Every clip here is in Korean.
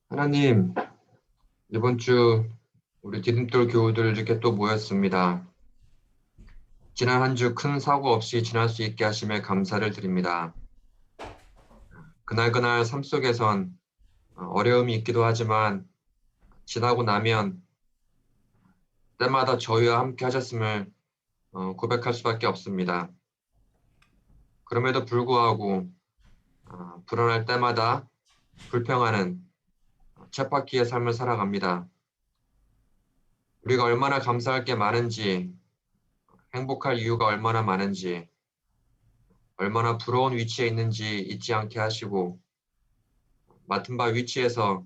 하나님, 이번 주 우리 디딤돌 교우들 이렇게 또 모였습니다. 지난 한 주 큰 사고 없이 지날 수 있게 하심에 감사를 드립니다. 그날그날 삶 속에선 어려움이 있기도 하지만 지나고 나면 때마다 저희와 함께 하셨음을 고백할 수밖에 없습니다. 그럼에도 불구하고 불안할 때마다 불평하는 쳇바퀴의 삶을 살아갑니다. 우리가 얼마나 감사할 게 많은지, 행복할 이유가 얼마나 많은지, 얼마나 부러운 위치에 있는지 잊지 않게 하시고 맡은 바 위치에서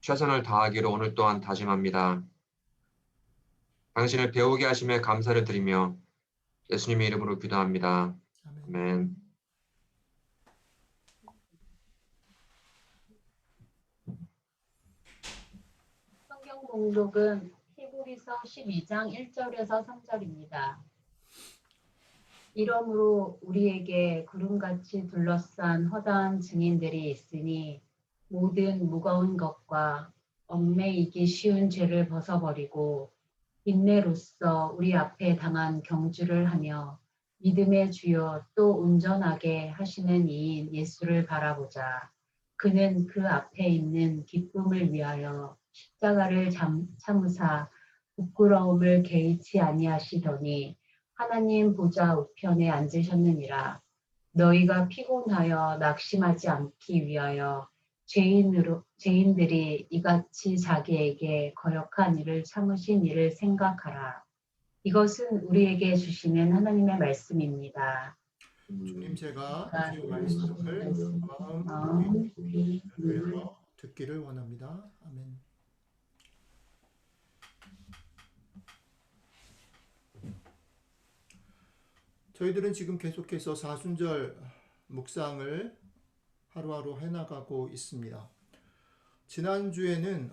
최선을 다하기로 오늘 또한 다짐합니다. 당신을 배우게 하심에 감사를 드리며 예수님의 이름으로 기도합니다. 아멘. 아멘. 성경 봉독은 히브리서 12장 1절에서 3절입니다. 이러므로 우리에게 구름같이 둘러싼 허다한 증인들이 있으니 모든 무거운 것과 얽매이기 쉬운 죄를 벗어버리고 인내로써 우리 앞에 당한 경주를 하며 믿음의 주요 또 온전하게 하시는 이인 예수를 바라보자. 그는 그 앞에 있는 기쁨을 위하여 십자가를 참으사 부끄러움을 개의치 아니하시더니 하나님 보좌 우편에 앉으셨느니라. 너희가 피곤하여 낙심하지 않기 위하여 죄인들이 이같이 자기에게 거역한 일을 참으신 일을 생각하라. 이것은 우리에게 주시는 하나님의 말씀입니다. 주님, 제가 주의 말씀을 말씀을 마음, 귀, 열어 듣기를 원합니다. 아멘. 저희들은 지금 계속해서 사순절 묵상을 하루하루 해나가고 있습니다. 지난주에는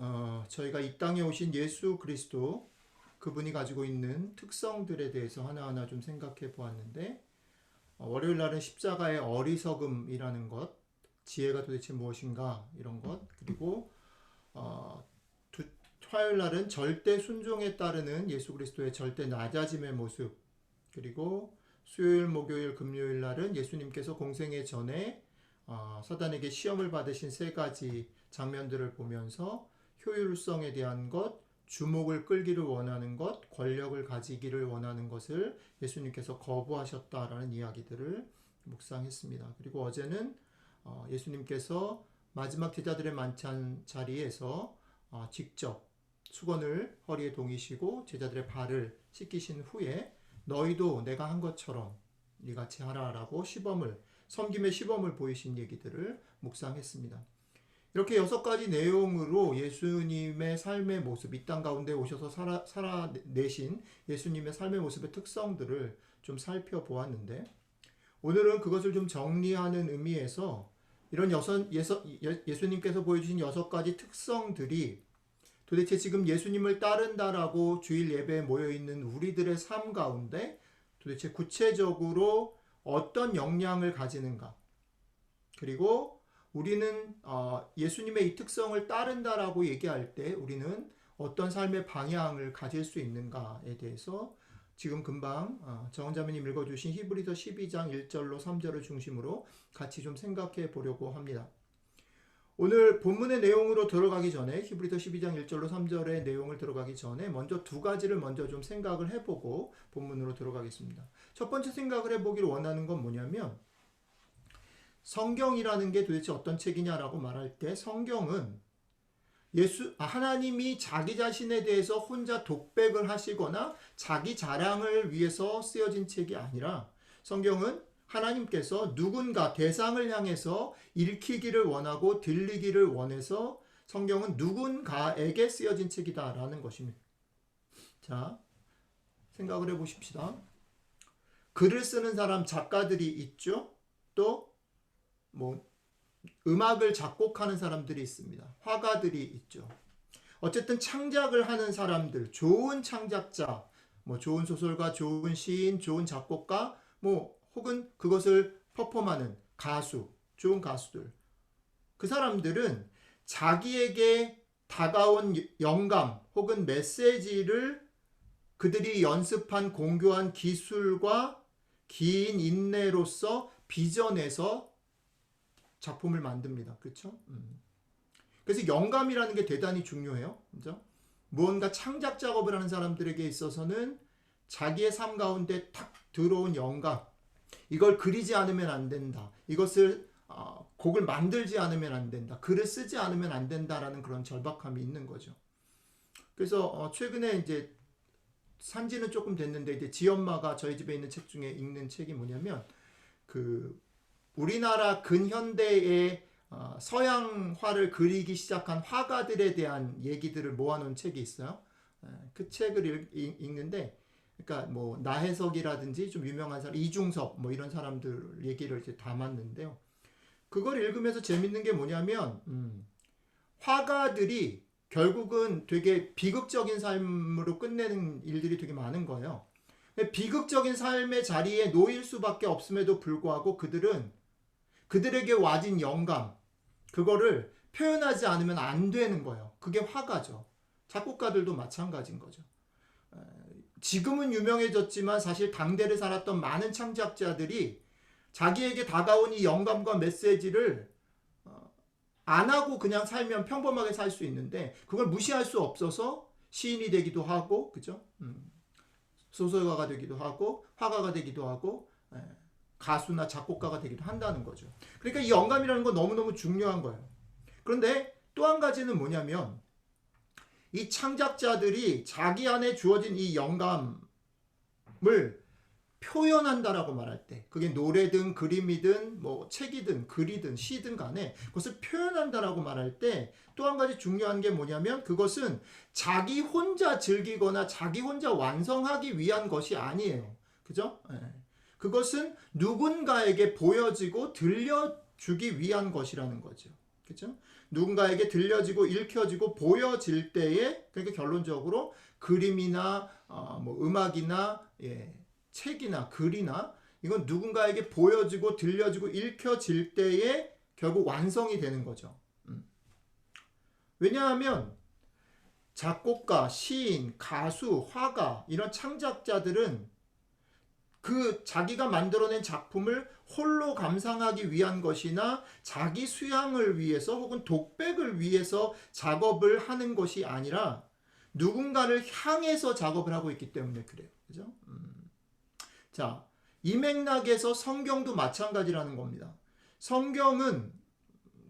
저희가 이 땅에 오신 예수 그리스도, 그분이 가지고 있는 특성들에 대해서 하나하나 좀 생각해 보았는데, 월요일 날은 십자가의 어리석음이라는 것, 지혜가 도대체 무엇인가 이런 것, 그리고 화요일 날은 절대 순종에 따르는 예수 그리스도의 절대 낮아짐의 모습, 그리고 수요일, 목요일, 금요일 날은 예수님께서 공생애 전에 사단에게 시험을 받으신 세 가지 장면들을 보면서 효율성에 대한 것, 주목을 끌기를 원하는 것, 권력을 가지기를 원하는 것을 예수님께서 거부하셨다라는 이야기들을 묵상했습니다. 그리고 어제는 예수님께서 마지막 제자들의 만찬 자리에서 직접 수건을 허리에 동이시고 제자들의 발을 씻기신 후에 너희도 내가 한 것처럼 이같이 하라라고 섬김의 시범을 보이신 얘기들을 묵상했습니다. 이렇게 6가지 내용으로 예수님의 삶의 모습, 이 땅 가운데 오셔서 살아내신 예수님의 삶의 모습의 특성들을 좀 살펴보았는데, 오늘은 그것을 좀 정리하는 의미에서 이런 예수님께서 보여주신 6가지 특성들이 도대체 지금 예수님을 따른다라고 주일 예배에 모여있는 우리들의 삶 가운데 도대체 구체적으로 어떤 영향을 가지는가, 그리고 우리는 예수님의 이 특성을 따른다라고 얘기할 때 우리는 어떤 삶의 방향을 가질 수 있는가에 대해서 지금 금방 정원자매님 읽어주신 히브리서 12장 1절로 3절을 중심으로 같이 좀 생각해 보려고 합니다. 오늘 본문의 내용으로 들어가기 전에, 히브리서 12장 1절로 3절의 내용을 들어가기 전에 먼저 2가지를 먼저 좀 생각을 해보고 본문으로 들어가겠습니다. 첫 번째 생각을 해보기를 원하는 건 뭐냐면, 성경이라는 게 도대체 어떤 책이냐라고 말할 때, 성경은 하나님이 자기 자신에 대해서 혼자 독백을 하시거나 자기 자랑을 위해서 쓰여진 책이 아니라, 성경은 하나님께서 누군가 대상을 향해서 읽히기를 원하고 들리기를 원해서 성경은 누군가에게 쓰여진 책이다라는 것입니다. 자, 생각을 해보십시다. 글을 쓰는 사람, 작가들이 있죠. 또 음악을 작곡하는 사람들이 있습니다. 화가들이 있죠. 어쨌든 창작을 하는 사람들, 좋은 창작자, 좋은 소설가, 좋은 시인, 좋은 작곡가, 혹은 그것을 퍼폼하는 가수, 좋은 가수들, 그 사람들은 자기에게 다가온 영감 혹은 메시지를 그들이 연습한 공교한 기술과 긴 인내로서 빚어내서 작품을 만듭니다. 그렇죠? 그래서 영감이라는 게 대단히 중요해요. 그죠? 무언가 창작 작업을 하는 사람들에게 있어서는 자기의 삶 가운데 탁 들어온 영감, 이걸 그리지 않으면 안 된다. 이것을 곡을 만들지 않으면 안 된다. 글을 쓰지 않으면 안 된다라는 그런 절박함이 있는 거죠. 그래서 최근에 이제 산지는 조금 됐는데 이제 지엄마가 저희 집에 있는 책 중에 읽는 책이 뭐냐면 그 우리나라 근현대의 서양화를 그리기 시작한 화가들에 대한 얘기들을 모아놓은 책이 있어요. 그 책을 읽는데, 그러니까 뭐 나혜석이라든지 좀 유명한 사람, 이중섭 뭐 이런 사람들 얘기를 이제 담았는데요. 그걸 읽으면서 재밌는 게 뭐냐면 화가들이 결국은 되게 비극적인 삶으로 끝내는 일들이 되게 많은 거예요. 비극적인 삶의 자리에 놓일 수밖에 없음에도 불구하고 그들은 그들에게 와진 영감, 그거를 표현하지 않으면 안 되는 거예요. 그게 화가죠. 작곡가들도 마찬가지인 거죠. 지금은 유명해졌지만 사실 당대를 살았던 많은 창작자들이 자기에게 다가온 이 영감과 메시지를 안 하고 그냥 살면 평범하게 살 수 있는데 그걸 무시할 수 없어서 시인이 되기도 하고, 그죠? 소설가가 되기도 하고 화가가 되기도 하고 가수나 작곡가가 되기도 한다는 거죠. 그러니까 이 영감이라는 건 너무너무 중요한 거예요. 그런데 또 한 가지는 뭐냐면 이 창작자들이 자기 안에 주어진 이 영감을 표현한다라고 말할 때, 그게 노래든 그림이든 뭐 책이든 글이든 시든 간에 그것을 표현한다라고 말할 때 또 한 가지 중요한 게 뭐냐면 그것은 자기 혼자 즐기거나 자기 혼자 완성하기 위한 것이 아니에요. 그죠? 그것은 누군가에게 보여지고 들려주기 위한 것이라는 거죠. 그죠? 누군가에게 들려지고 읽혀지고 보여질 때에, 그러니까 결론적으로 그림이나 뭐 음악이나 책이나 글이나 이건 누군가에게 보여지고 들려지고 읽혀질 때에 결국 완성이 되는 거죠. 왜냐하면 작곡가, 시인, 가수, 화가 이런 창작자들은 그 자기가 만들어낸 작품을 홀로 감상하기 위한 것이나 자기 수양을 위해서 혹은 독백을 위해서 작업을 하는 것이 아니라 누군가를 향해서 작업을 하고 있기 때문에 그래요. 그죠? 자, 이 맥락에서 성경도 마찬가지라는 겁니다. 성경은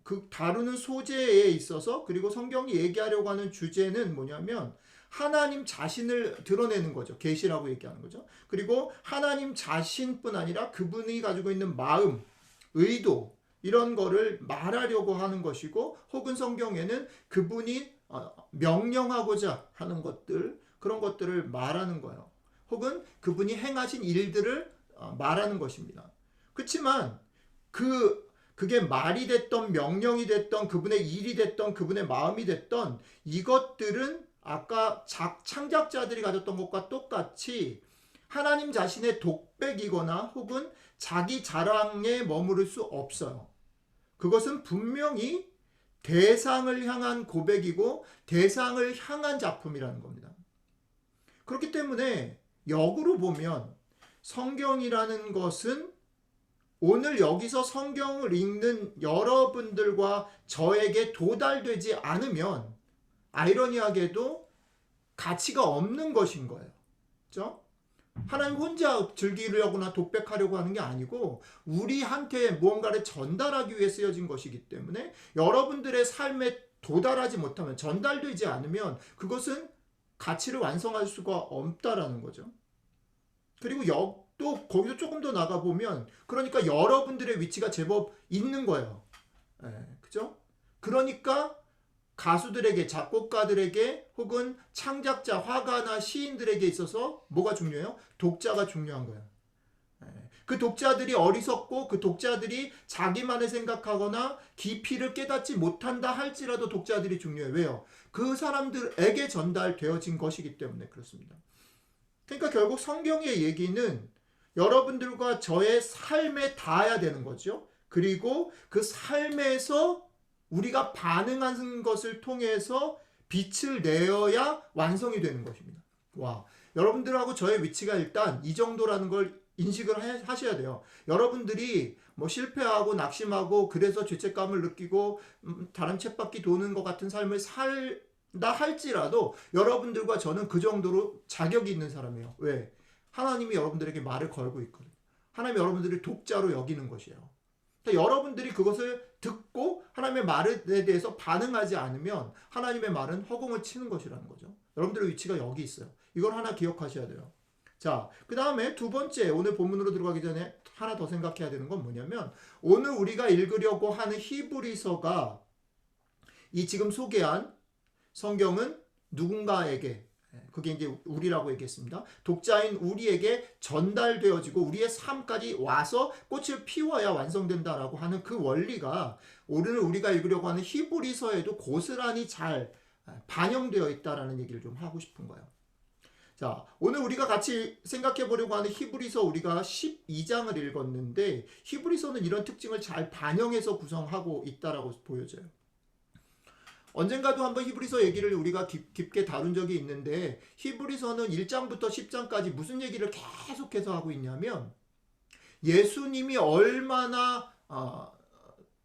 그 다루는 소재에 있어서, 그리고 성경이 얘기하려고 하는 주제는 뭐냐면 하나님 자신을 드러내는 거죠. 계시라고 얘기하는 거죠. 그리고 하나님 자신뿐 아니라 그분이 가지고 있는 마음, 의도 이런 거를 말하려고 하는 것이고, 혹은 성경에는 그분이 명령하고자 하는 것들, 그런 것들을 말하는 거예요. 혹은 그분이 행하신 일들을 말하는 것입니다. 그렇지만 그게 말이 됐던 명령이 됐던 그분의 일이 됐던 그분의 마음이 됐던 이것들은 아까 창작자들이 가졌던 것과 똑같이 하나님 자신의 독백이거나 혹은 자기 자랑에 머무를 수 없어요. 그것은 분명히 대상을 향한 고백이고 대상을 향한 작품이라는 겁니다. 그렇기 때문에 역으로 보면 성경이라는 것은 오늘 여기서 성경을 읽는 여러분들과 저에게 도달되지 않으면 아이러니하게도 가치가 없는 것인 거예요. 그렇죠? 하나님 혼자 즐기려거나 독백하려고 하는 게 아니고 우리한테 무언가를 전달하기 위해 쓰여진 것이기 때문에 여러분들의 삶에 도달하지 못하면, 전달되지 않으면 그것은 가치를 완성할 수가 없다라는 거죠. 그리고 또 거기서 조금 더 나가보면 그러니까 여러분들의 위치가 제법 있는 거예요. 그죠? 그러니까 가수들에게, 작곡가들에게 혹은 창작자, 화가나 시인들에게 있어서 뭐가 중요해요? 독자가 중요한 거예요. 그 독자들이 어리석고 그 독자들이 자기만을 생각하거나 깊이를 깨닫지 못한다 할지라도 독자들이 중요해요. 왜요? 그 사람들에게 전달되어진 것이기 때문에 그렇습니다. 그러니까 결국 성경의 얘기는 여러분들과 저의 삶에 닿아야 되는 거죠. 그리고 그 삶에서 우리가 반응하는 것을 통해서 빛을 내어야 완성이 되는 것입니다. 와, 여러분들하고 저의 위치가 일단 이 정도라는 걸 인식을 하셔야 돼요. 여러분들이 뭐 실패하고 낙심하고 그래서 죄책감을 느끼고 다른 쳇바퀴 도는 것 같은 삶을 살다 할지라도 여러분들과 저는 그 정도로 자격이 있는 사람이에요. 왜? 하나님이 여러분들에게 말을 걸고 있거든요. 하나님이 여러분들을 독자로 여기는 것이에요. 그러니까 여러분들이 그것을 듣고 하나님의 말에 대해서 반응하지 않으면 하나님의 말은 허공을 치는 것이라는 거죠. 여러분들의 위치가 여기 있어요. 이걸 하나 기억하셔야 돼요. 자, 그 다음에 두 번째, 오늘 본문으로 들어가기 전에 하나 더 생각해야 되는 건 뭐냐면, 오늘 우리가 읽으려고 하는 히브리서가 이 지금 소개한 성경은 누군가에게, 그게 이제 우리라고 얘기했습니다. 독자인 우리에게 전달되어지고 우리의 삶까지 와서 꽃을 피워야 완성된다라고 하는 그 원리가 오늘 우리가 읽으려고 하는 히브리서에도 고스란히 잘 반영되어 있다라는 얘기를 좀 하고 싶은 거예요. 자, 오늘 우리가 같이 생각해 보려고 하는 히브리서 우리가 12장을 읽었는데 히브리서는 이런 특징을 잘 반영해서 구성하고 있다라고 보여져요. 언젠가도 한번 히브리서 얘기를 우리가 깊게 다룬 적이 있는데 히브리서는 1장부터 10장까지 무슨 얘기를 계속해서 하고 있냐면 예수님이 얼마나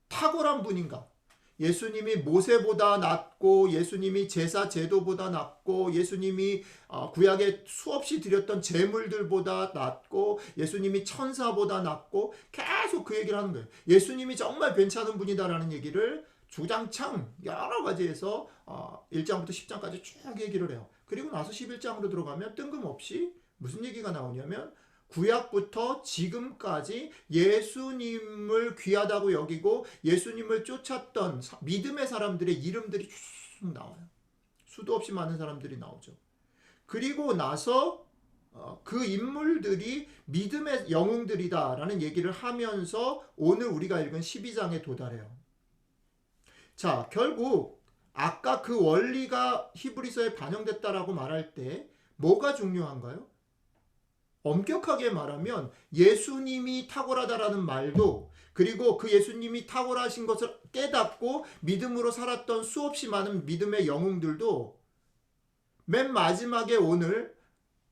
탁월한 분인가, 예수님이 모세보다 낫고 예수님이 제사 제도보다 낫고 예수님이 구약에 수없이 드렸던 제물들보다 낫고 예수님이 천사보다 낫고 계속 그 얘기를 하는 거예요. 예수님이 정말 괜찮은 분이다라는 얘기를 주장창 여러 가지에서 1장부터 10장까지 쭉 얘기를 해요. 그리고 나서 11장으로 들어가면 뜬금없이 무슨 얘기가 나오냐면 구약부터 지금까지 예수님을 귀하다고 여기고 예수님을 쫓았던 믿음의 사람들의 이름들이 쭉 나와요. 수도 없이 많은 사람들이 나오죠. 그리고 나서 그 인물들이 믿음의 영웅들이다라는 얘기를 하면서 오늘 우리가 읽은 12장에 도달해요. 자, 결국 아까 그 원리가 히브리서에 반영됐다라고 말할 때 뭐가 중요한가요? 엄격하게 말하면 예수님이 탁월하다라는 말도, 그리고 그 예수님이 탁월하신 것을 깨닫고 믿음으로 살았던 수없이 많은 믿음의 영웅들도 맨 마지막에 오늘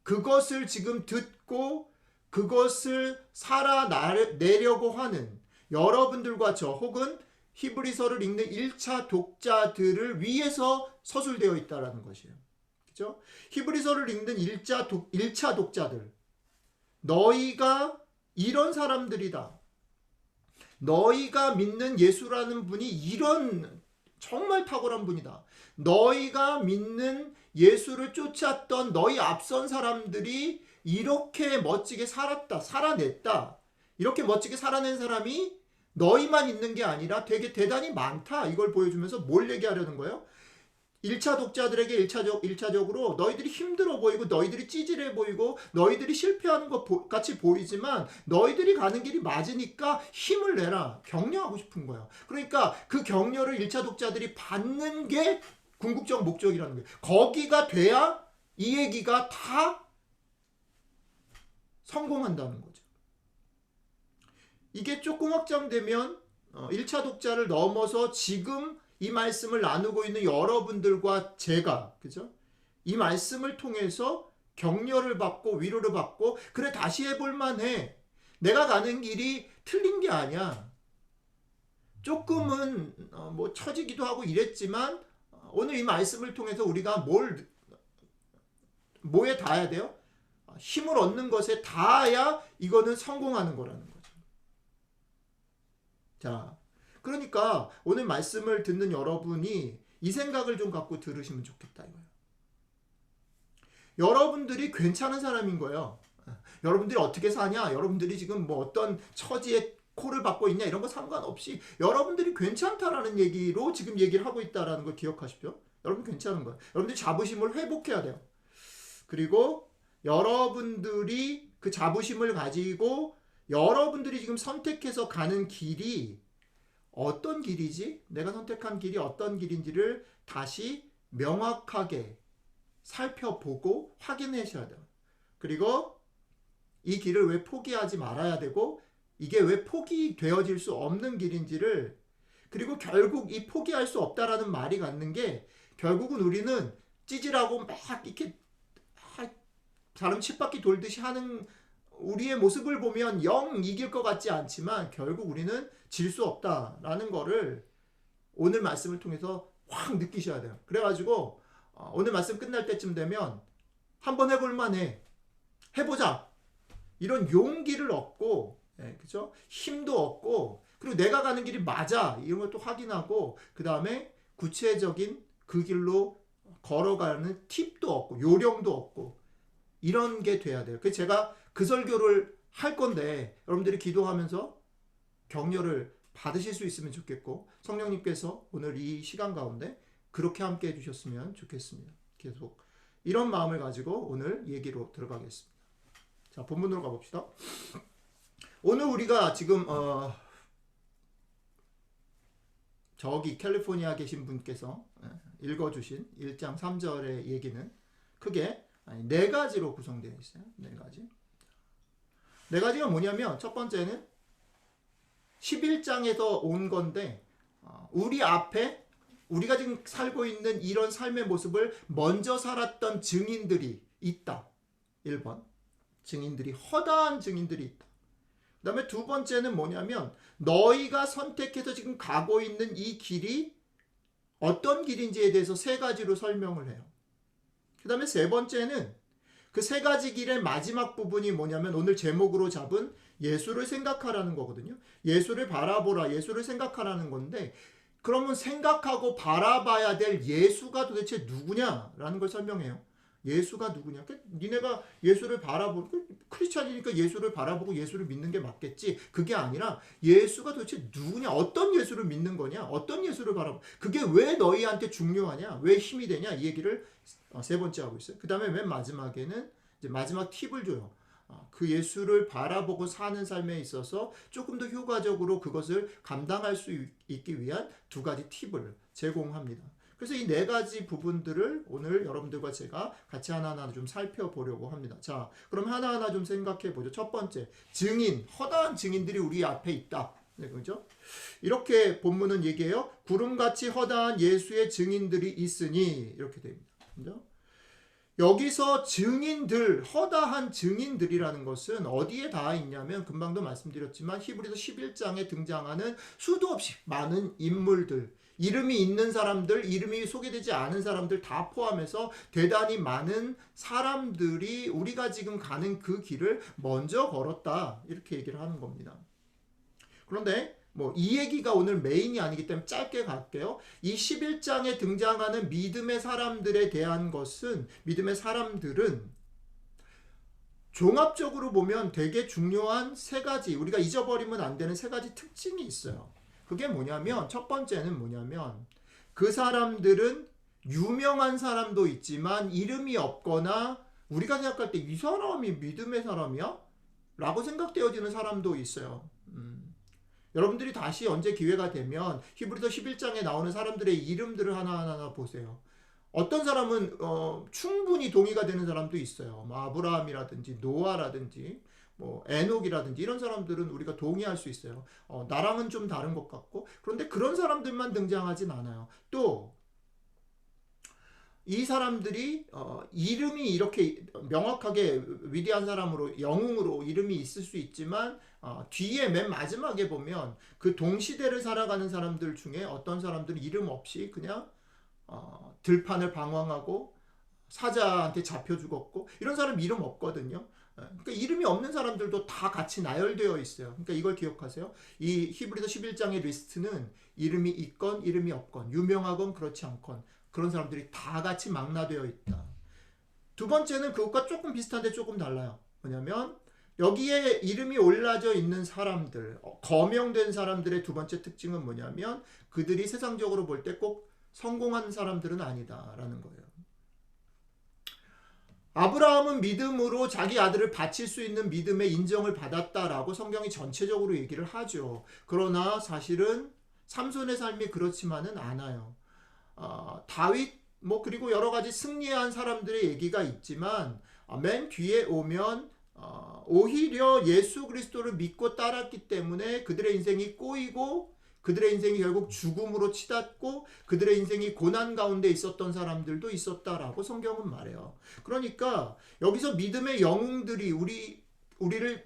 그것을 지금 듣고 그것을 살아내려고 하는 여러분들과 저 혹은 히브리서를 읽는 1차 독자들을 위해서 서술되어 있다는 것이에요. 그렇죠? 히브리서를 읽는 1차 독자들, 너희가 이런 사람들이다. 너희가 믿는 예수라는 분이 이런 정말 탁월한 분이다. 너희가 믿는 예수를 쫓았던 너희 앞선 사람들이 이렇게 멋지게 살았다, 살아냈다. 이렇게 멋지게 살아낸 사람이 너희만 있는 게 아니라 되게 대단히 많다. 이걸 보여주면서 뭘 얘기하려는 거예요? 1차 독자들에게 1차적으로 너희들이 힘들어 보이고 너희들이 찌질해 보이고 너희들이 실패하는 것 같이 보이지만 너희들이 가는 길이 맞으니까 힘을 내라. 격려하고 싶은 거예요. 그러니까 그 격려를 1차 독자들이 받는 게 궁극적 목적이라는 거예요. 거기가 돼야 이 얘기가 다 성공한다는 거죠. 이게 조금 확장되면 1차 독자를 넘어서 지금 이 말씀을 나누고 있는 여러분들과 제가, 그죠? 이 말씀을 통해서 격려를 받고 위로를 받고, 그래 다시 해볼 만해. 내가 가는 길이 틀린 게 아니야. 조금은 뭐 처지기도 하고 이랬지만 오늘 이 말씀을 통해서 우리가 뭐에 닿아야 돼요? 힘을 얻는 것에 닿아야 이거는 성공하는 거라는 거죠. 자, 그러니까 오늘 말씀을 듣는 여러분이 이 생각을 좀 갖고 들으시면 좋겠다 이거예요. 여러분들이 괜찮은 사람인 거예요. 여러분들이 어떻게 사냐, 여러분들이 지금 뭐 어떤 처지에 코를 박고 있냐 이런 거 상관없이 여러분들이 괜찮다라는 얘기로 지금 얘기를 하고 있다라는 걸 기억하십시오. 여러분 괜찮은 거예요. 여러분들이 자부심을 회복해야 돼요. 그리고 여러분들이 그 자부심을 가지고 여러분들이 지금 선택해서 가는 길이 어떤 길이지? 내가 선택한 길이 어떤 길인지를 다시 명확하게 살펴보고 확인하셔야 돼요. 그리고 이 길을 왜 포기하지 말아야 되고 이게 왜 포기되어질 수 없는 길인지를 그리고 결국 이 포기할 수 없다라는 말이 갖는 게 결국은 우리는 찌질하고 막 이렇게 사람 쳇바퀴 돌듯이 하는 우리의 모습을 보면 영 이길 것 같지 않지만 결국 우리는 질 수 없다라는 거를 오늘 말씀을 통해서 확 느끼셔야 돼요. 그래가지고 오늘 말씀 끝날 때쯤 되면 한번 해볼 만해. 해보자. 이런 용기를 얻고, 그죠? 힘도 얻고, 그리고 내가 가는 길이 맞아. 이런 것도 확인하고, 그 다음에 구체적인 그 길로 걸어가는 팁도 얻고, 요령도 얻고, 이런 게 돼야 돼요. 그래서 제가 그 설교를 할 건데, 여러분들이 기도하면서 격려를 받으실 수 있으면 좋겠고, 성령님께서 오늘 이 시간 가운데 그렇게 함께 해주셨으면 좋겠습니다. 계속 이런 마음을 가지고 오늘 얘기로 들어가겠습니다. 자, 본문으로 가봅시다. 오늘 우리가 지금 저기 캘리포니아 계신 분께서 읽어주신 1장 3절의 얘기는 크게 네 가지로 구성되어 있어요. 네 가지. 네 가지가 뭐냐면 첫 번째는 11장에서 온 건데 우리 앞에 우리가 지금 살고 있는 이런 삶의 모습을 먼저 살았던 증인들이 있다. 1번. 증인들이 허다한 증인들이 있다. 그 다음에 두 번째는 뭐냐면 너희가 선택해서 지금 가고 있는 이 길이 어떤 길인지에 대해서 세 가지로 설명을 해요. 그 다음에 세 번째는 그 세 가지 길의 마지막 부분이 뭐냐면 오늘 제목으로 잡은 예수를 생각하라는 거거든요. 예수를 바라보라, 예수를 생각하라는 건데 그러면 생각하고 바라봐야 될 예수가 도대체 누구냐라는 걸 설명해요. 예수가 누구냐? 니네가 예수를 바라보고 크리스찬이니까 예수를 바라보고 예수를 믿는 게 맞겠지. 그게 아니라 예수가 도대체 누구냐? 어떤 예수를 믿는 거냐? 어떤 예수를 바라보? 그게 왜 너희한테 중요하냐? 왜 힘이 되냐? 이 얘기를 세 번째 하고 있어요. 그 다음에 맨 마지막에는 이제 마지막 팁을 줘요. 그 예수를 바라보고 사는 삶에 있어서 조금 더 효과적으로 그것을 감당할 수 있기 위한 두 가지 팁을 제공합니다. 그래서 이 네 가지 부분들을 오늘 여러분들과 제가 같이 하나하나 좀 살펴보려고 합니다. 자, 그럼 하나하나 좀 생각해 보죠. 첫 번째, 증인, 허다한 증인들이 우리 앞에 있다. 네, 그죠? 이렇게 본문은 얘기해요. 구름같이 허다한 예수의 증인들이 있으니 이렇게 됩니다. 그죠? 여기서 증인들, 허다한 증인들이라는 것은 어디에 다 있냐면 금방도 말씀드렸지만 히브리서 11장에 등장하는 수도 없이 많은 인물들, 이름이 있는 사람들, 이름이 소개되지 않은 사람들 다 포함해서 대단히 많은 사람들이 우리가 지금 가는 그 길을 먼저 걸었다. 이렇게 얘기를 하는 겁니다. 그런데 이 얘기가 오늘 메인이 아니기 때문에 짧게 갈게요. 이 11장에 등장하는 믿음의 사람들에 대한 것은 믿음의 사람들은 종합적으로 보면 되게 중요한 세 가지, 우리가 잊어버리면 안 되는 세 가지 특징이 있어요. 그게 뭐냐면 첫 번째는 뭐냐면 그 사람들은 유명한 사람도 있지만 이름이 없거나 우리가 생각할 때 이 사람이 믿음의 사람이야? 라고 생각되어지는 사람도 있어요. 여러분들이 다시 언제 기회가 되면 히브리서 11장에 나오는 사람들의 이름들을 하나하나 보세요. 어떤 사람은 충분히 동의가 되는 사람도 있어요. 아브라함이라든지 노아라든지 에녹이라든지 이런 사람들은 우리가 동의할 수 있어요. 나랑은 좀 다른 것 같고 그런데 그런 사람들만 등장하진 않아요. 또 이 사람들이 이름이 이렇게 명확하게 위대한 사람으로 영웅으로 이름이 있을 수 있지만 뒤에 맨 마지막에 보면 그 동시대를 살아가는 사람들 중에 어떤 사람들은 이름 없이 그냥 들판을 방황하고 사자한테 잡혀 죽었고 이런 사람 이름 없거든요. 그러니까 이름이 없는 사람들도 다 같이 나열되어 있어요. 그러니까 이걸 기억하세요. 이 히브리서 11장의 리스트는 이름이 있건 이름이 없건 유명하건 그렇지 않건 그런 사람들이 다 같이 망라되어 있다. 두 번째는 그것과 조금 비슷한데 조금 달라요. 뭐냐면 여기에 이름이 올라져 있는 사람들, 거명된 사람들의 두 번째 특징은 뭐냐면 그들이 세상적으로 볼 때 꼭 성공한 사람들은 아니다라는 거예요. 아브라함은 믿음으로 자기 아들을 바칠 수 있는 믿음의 인정을 받았다라고 성경이 전체적으로 얘기를 하죠. 그러나 사실은 삼손의 삶이 그렇지만은 않아요. 다윗 그리고 여러 가지 승리한 사람들의 얘기가 있지만 맨 뒤에 오면 오히려 예수 그리스도를 믿고 따랐기 때문에 그들의 인생이 꼬이고 그들의 인생이 결국 죽음으로 치닫고 그들의 인생이 고난 가운데 있었던 사람들도 있었다라고 성경은 말해요. 그러니까 여기서 믿음의 영웅들이 우리를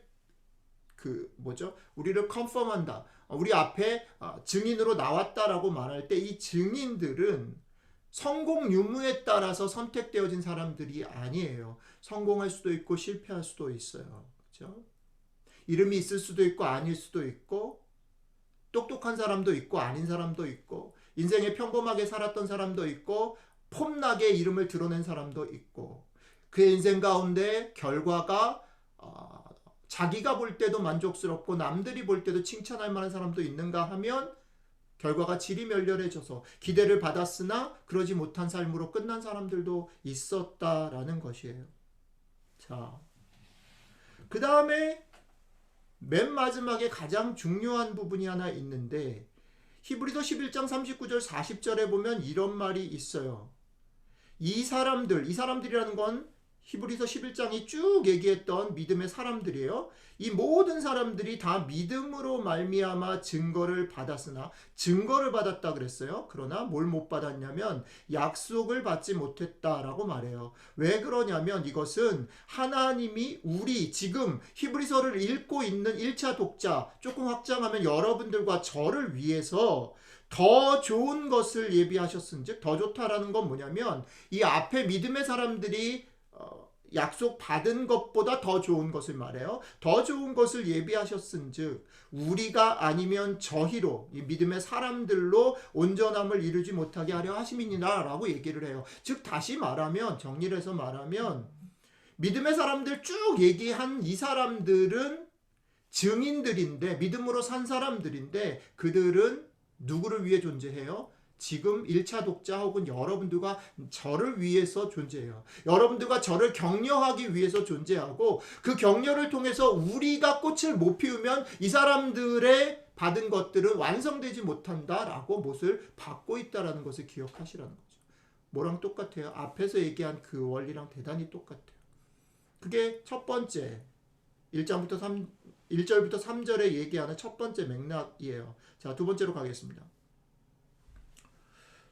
우리를 컨펌한다. 우리 앞에 증인으로 나왔다라고 말할 때 이 증인들은 성공 유무에 따라서 선택되어진 사람들이 아니에요. 성공할 수도 있고 실패할 수도 있어요. 그렇죠? 이름이 있을 수도 있고 아닐 수도 있고 똑똑한 사람도 있고 아닌 사람도 있고 인생에 평범하게 살았던 사람도 있고 폼나게 이름을 드러낸 사람도 있고 그의 인생 가운데 결과가 자기가 볼 때도 만족스럽고 남들이 볼 때도 칭찬할 만한 사람도 있는가 하면 결과가 질이 멸렬해져서 기대를 받았으나 그러지 못한 삶으로 끝난 사람들도 있었다라는 것이에요. 자, 그 다음에 맨 마지막에 가장 중요한 부분이 하나 있는데 히브리서 11장 39절 40절에 보면 이런 말이 있어요. 이 사람들이라는 건 히브리서 11장이 쭉 얘기했던 믿음의 사람들이에요. 이 모든 사람들이 다 믿음으로 말미암아 증거를 받았으나 증거를 받았다 그랬어요. 그러나 뭘 못 받았냐면 약속을 받지 못했다라고 말해요. 왜 그러냐면 이것은 하나님이 우리 지금 히브리서를 읽고 있는 1차 독자, 조금 확장하면 여러분들과 저를 위해서 더 좋은 것을 예비하셨은즉, 더 좋다라는 건 뭐냐면 이 앞에 믿음의 사람들이 약속 받은 것보다 더 좋은 것을 말해요. 더 좋은 것을 예비하셨은즉 우리가 아니면 저희로 이 믿음의 사람들로 온전함을 이루지 못하게 하려 하심이니라 라고 얘기를 해요. 즉 다시 말하면, 정리를 해서 말하면 믿음의 사람들 쭉 얘기한 이 사람들은 증인들인데, 믿음으로 산 사람들인데 그들은 누구를 위해 존재해요? 지금 1차 독자 혹은 여러분들과 저를 위해서 존재해요. 여러분들과 저를 격려하기 위해서 존재하고, 그 격려를 통해서 우리가 꽃을 못 피우면 이 사람들의 받은 것들은 완성되지 못한다라고 못을 받고 있다는 것을 기억하시라는 거죠. 뭐랑 똑같아요? 앞에서 얘기한 그 원리랑 대단히 똑같아요. 그게 첫 번째 1절부터 3절에 얘기하는 첫 번째 맥락이에요. 자, 두 번째로 가겠습니다.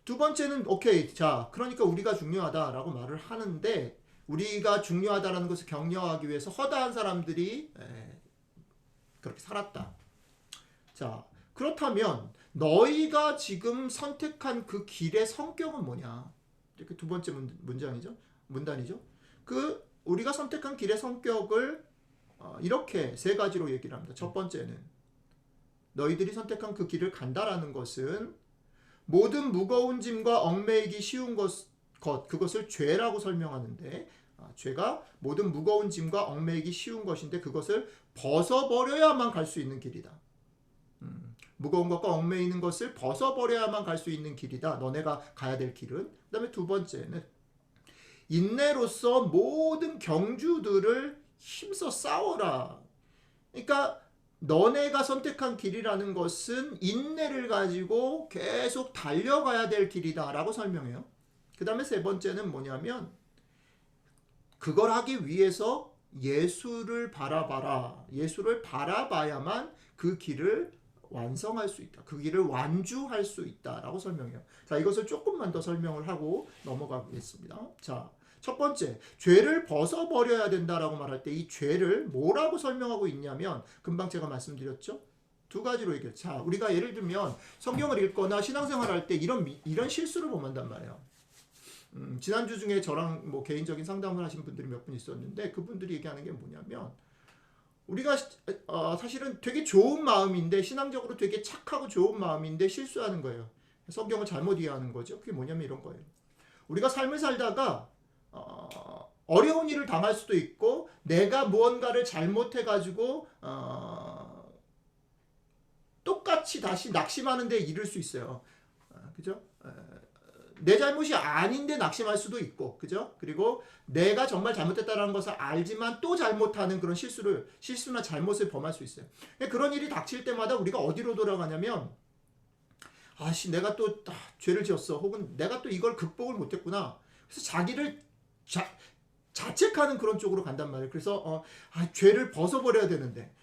두 번째는 오케이, 자, 그러니까 우리가 중요하다라고 말을 하는데, 우리가 중요하다라는 것을 격려하기 위해서 허다한 사람들이 그렇게 살았다. 자, 그렇다면 너희가 지금 선택한 그 길의 성격은 뭐냐? 이렇게 두 번째 문단이죠. 그 우리가 선택한 길의 성격을 이렇게 세 가지로 얘기를 합니다. 첫 번째는 너희들이 선택한 그 길을 간다라는 것은 모든 무거운 짐과 얽매이기 쉬운 그것을 죄라고 설명하는데, 죄가 모든 무거운 짐과 얽매이기 쉬운 것인데 그것을 벗어버려야만 갈 수 있는 길이다. 무거운 것과 얽매이는 것을 벗어버려야만 갈 수 있는 길이다. 너네가 가야 될 길은. 그 다음에 두 번째는 인내로서 모든 경주들을 힘써 싸워라. 그러니까 너네가 선택한 길이라는 것은 인내를 가지고 계속 달려가야 될 길이다 라고 설명해요. 그 다음에 세 번째는 뭐냐면, 그걸 하기 위해서 예수를 바라봐라. 예수를 바라봐야만 그 길을 완성할 수 있다. 그 길을 완주할 수 있다 라고 설명해요. 자, 이것을 조금만 더 설명을 하고 넘어가겠습니다. 자, 첫 번째, 죄를 벗어버려야 된다라고 말할 때 이 죄를 뭐라고 설명하고 있냐면, 금방 제가 말씀드렸죠? 두 가지로 얘기해요. 자, 우리가 예를 들면 성경을 읽거나 신앙생활 할 때 이런 실수를 범한단 말이에요. 지난주 중에 저랑 뭐 개인적인 상담을 하신 분들이 몇 분 있었는데, 그분들이 얘기하는 게 뭐냐면, 우리가 사실은 되게 좋은 마음인데, 신앙적으로 되게 착하고 좋은 마음인데 실수하는 거예요. 성경을 잘못 이해하는 거죠. 그게 뭐냐면 이런 거예요. 우리가 삶을 살다가 어려운 일을 당할 수도 있고, 내가 무언가를 잘못해가지고 똑같이 다시 낙심하는 데 이를 수 있어요. 그죠? 내 잘못이 아닌데 낙심할 수도 있고, 그죠? 그리고 내가 정말 잘못했다는 것을 알지만 또 잘못하는 그런 실수나 잘못을 범할 수 있어요. 그런 일이 닥칠 때마다 우리가 어디로 돌아가냐면, 내가 또 죄를 지었어. 혹은 내가 또 이걸 극복을 못했구나. 그래서 자기를 자책하는 그런 쪽으로 간단 말이에요. 그래서 죄를 벗어버려야 되는데,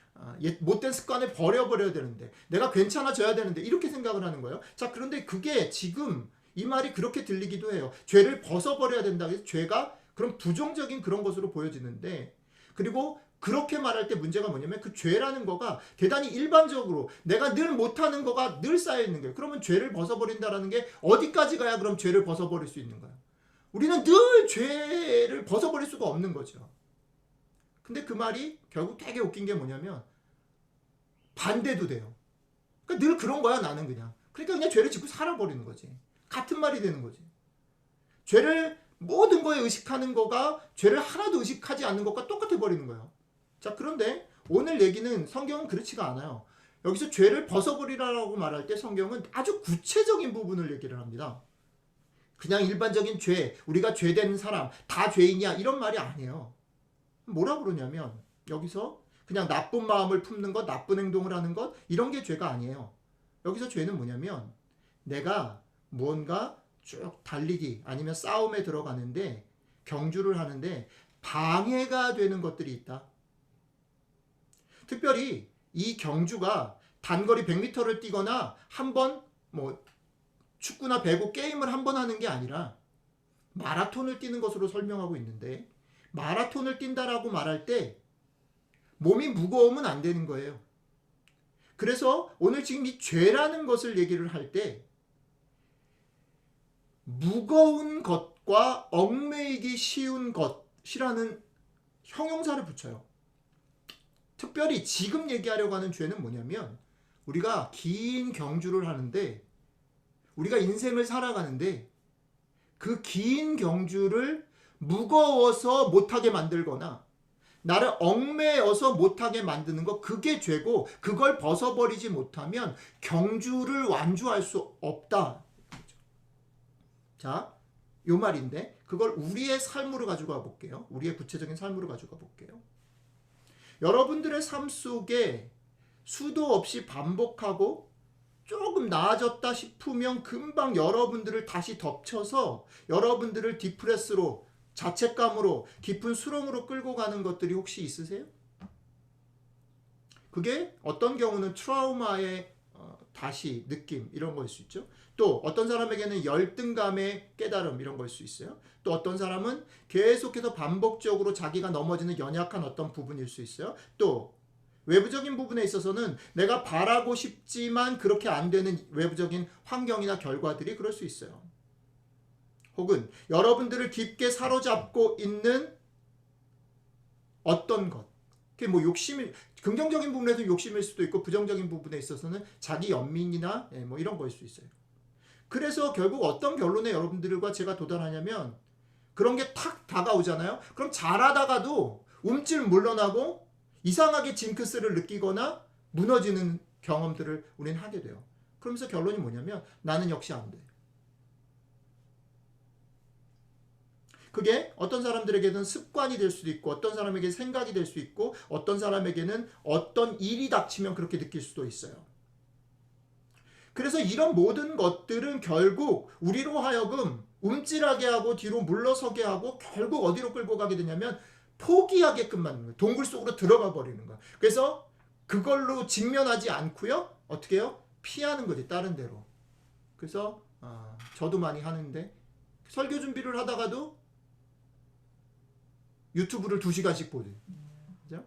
못된 습관을 버려버려야 되는데, 내가 괜찮아져야 되는데, 이렇게 생각을 하는 거예요. 자, 그런데 그게 지금 이 말이 그렇게 들리기도 해요. 죄를 벗어버려야 된다. 그래서 죄가 그런 부정적인 그런 것으로 보여지는데, 그리고 그렇게 말할 때 문제가 뭐냐면 그 죄라는 거가 대단히 일반적으로 내가 늘 못하는 거가 늘 쌓여 있는 거예요. 그러면 죄를 벗어버린다라는 게 어디까지 가야 그럼 죄를 벗어버릴 수 있는 거예요? 우리는 늘 죄를 벗어버릴 수가 없는 거죠. 근데 그 말이 결국 되게 웃긴 게 뭐냐면 반대도 돼요. 그러니까 늘 그런 거야 나는 그냥. 그러니까 그냥 죄를 짓고 살아버리는 거지. 같은 말이 되는 거지. 죄를 모든 거에 의식하는 거가 죄를 하나도 의식하지 않는 것과 똑같아 버리는 거예요. 자, 그런데 오늘 얘기는 성경은 그렇지가 않아요. 여기서 죄를 벗어버리라고 말할 때 성경은 아주 구체적인 부분을 얘기를 합니다. 그냥 일반적인 죄, 우리가 죄된 사람, 다 죄인이야 이런 말이 아니에요. 뭐라 그러냐면 여기서 그냥 나쁜 마음을 품는 것, 나쁜 행동을 하는 것 이런 게 죄가 아니에요. 여기서 죄는 뭐냐면 내가 무언가 쭉 달리기 아니면 싸움에 들어가는데 경주를 하는데 방해가 되는 것들이 있다. 특별히 이 경주가 단거리 100m를 뛰거나 한번 뭐 축구나 배구 게임을 한 번 하는 게 아니라 마라톤을 뛰는 것으로 설명하고 있는데, 마라톤을 뛴다라고 말할 때 몸이 무거우면 안 되는 거예요. 그래서 오늘 지금 이 죄라는 것을 얘기를 할 때 무거운 것과 얽매이기 쉬운 것이라는 형용사를 붙여요. 특별히 지금 얘기하려고 하는 죄는 뭐냐면 우리가 긴 경주를 하는데, 우리가 인생을 살아가는데 그 긴 경주를 무거워서 못하게 만들거나 나를 얽매여서 못하게 만드는 것, 그게 죄고 그걸 벗어버리지 못하면 경주를 완주할 수 없다. 자, 요 말인데 그걸 우리의 삶으로 가져가 볼게요. 우리의 구체적인 삶으로 가져가 볼게요. 여러분들의 삶 속에 수도 없이 반복하고 조금 나아졌다 싶으면 금방 여러분들을 다시 덮쳐서 여러분들을 디프레스로, 자책감으로, 깊은 수렁으로 끌고 가는 것들이 혹시 있으세요? 그게 어떤 경우는 트라우마의 다시 느낌 이런 거일 수 있죠. 또 어떤 사람에게는 열등감의 깨달음 이런 거일 수 있어요. 또 어떤 사람은 계속해서 반복적으로 자기가 넘어지는 연약한 어떤 부분일 수 있어요. 또 외부적인 부분에 있어서는 내가 바라고 싶지만 그렇게 안 되는 외부적인 환경이나 결과들이 그럴 수 있어요. 혹은 여러분들을 깊게 사로잡고 있는 어떤 것, 그게 뭐 욕심이, 긍정적인 부분에서 욕심일 수도 있고 부정적인 부분에 있어서는 자기 연민이나 뭐 이런 거일 수 있어요. 그래서 결국 어떤 결론에 여러분들과 제가 도달하냐면 그런 게 탁 다가오잖아요. 그럼 잘하다가도 움찔 물러나고 이상하게 징크스를 느끼거나 무너지는 경험들을 우리는 하게 돼요. 그러면서 결론이 뭐냐면 나는 역시 안 돼. 그게 어떤 사람들에게는 습관이 될 수도 있고 어떤 사람에게 생각이 될 수 있고 어떤 사람에게는 어떤 일이 닥치면 그렇게 느낄 수도 있어요. 그래서 이런 모든 것들은 결국 우리로 하여금 움찔하게 하고 뒤로 물러서게 하고 결국 어디로 끌고 가게 되냐면 포기하게끔 만드는 거예요. 동굴 속으로 들어가 버리는 거예요. 그래서 그걸로 직면하지 않고요. 어떻게 해요? 피하는 거지, 다른 데로. 그래서 저도 많이 하는데 설교 준비를 하다가도 유튜브를 2시간씩 보지. 그죠?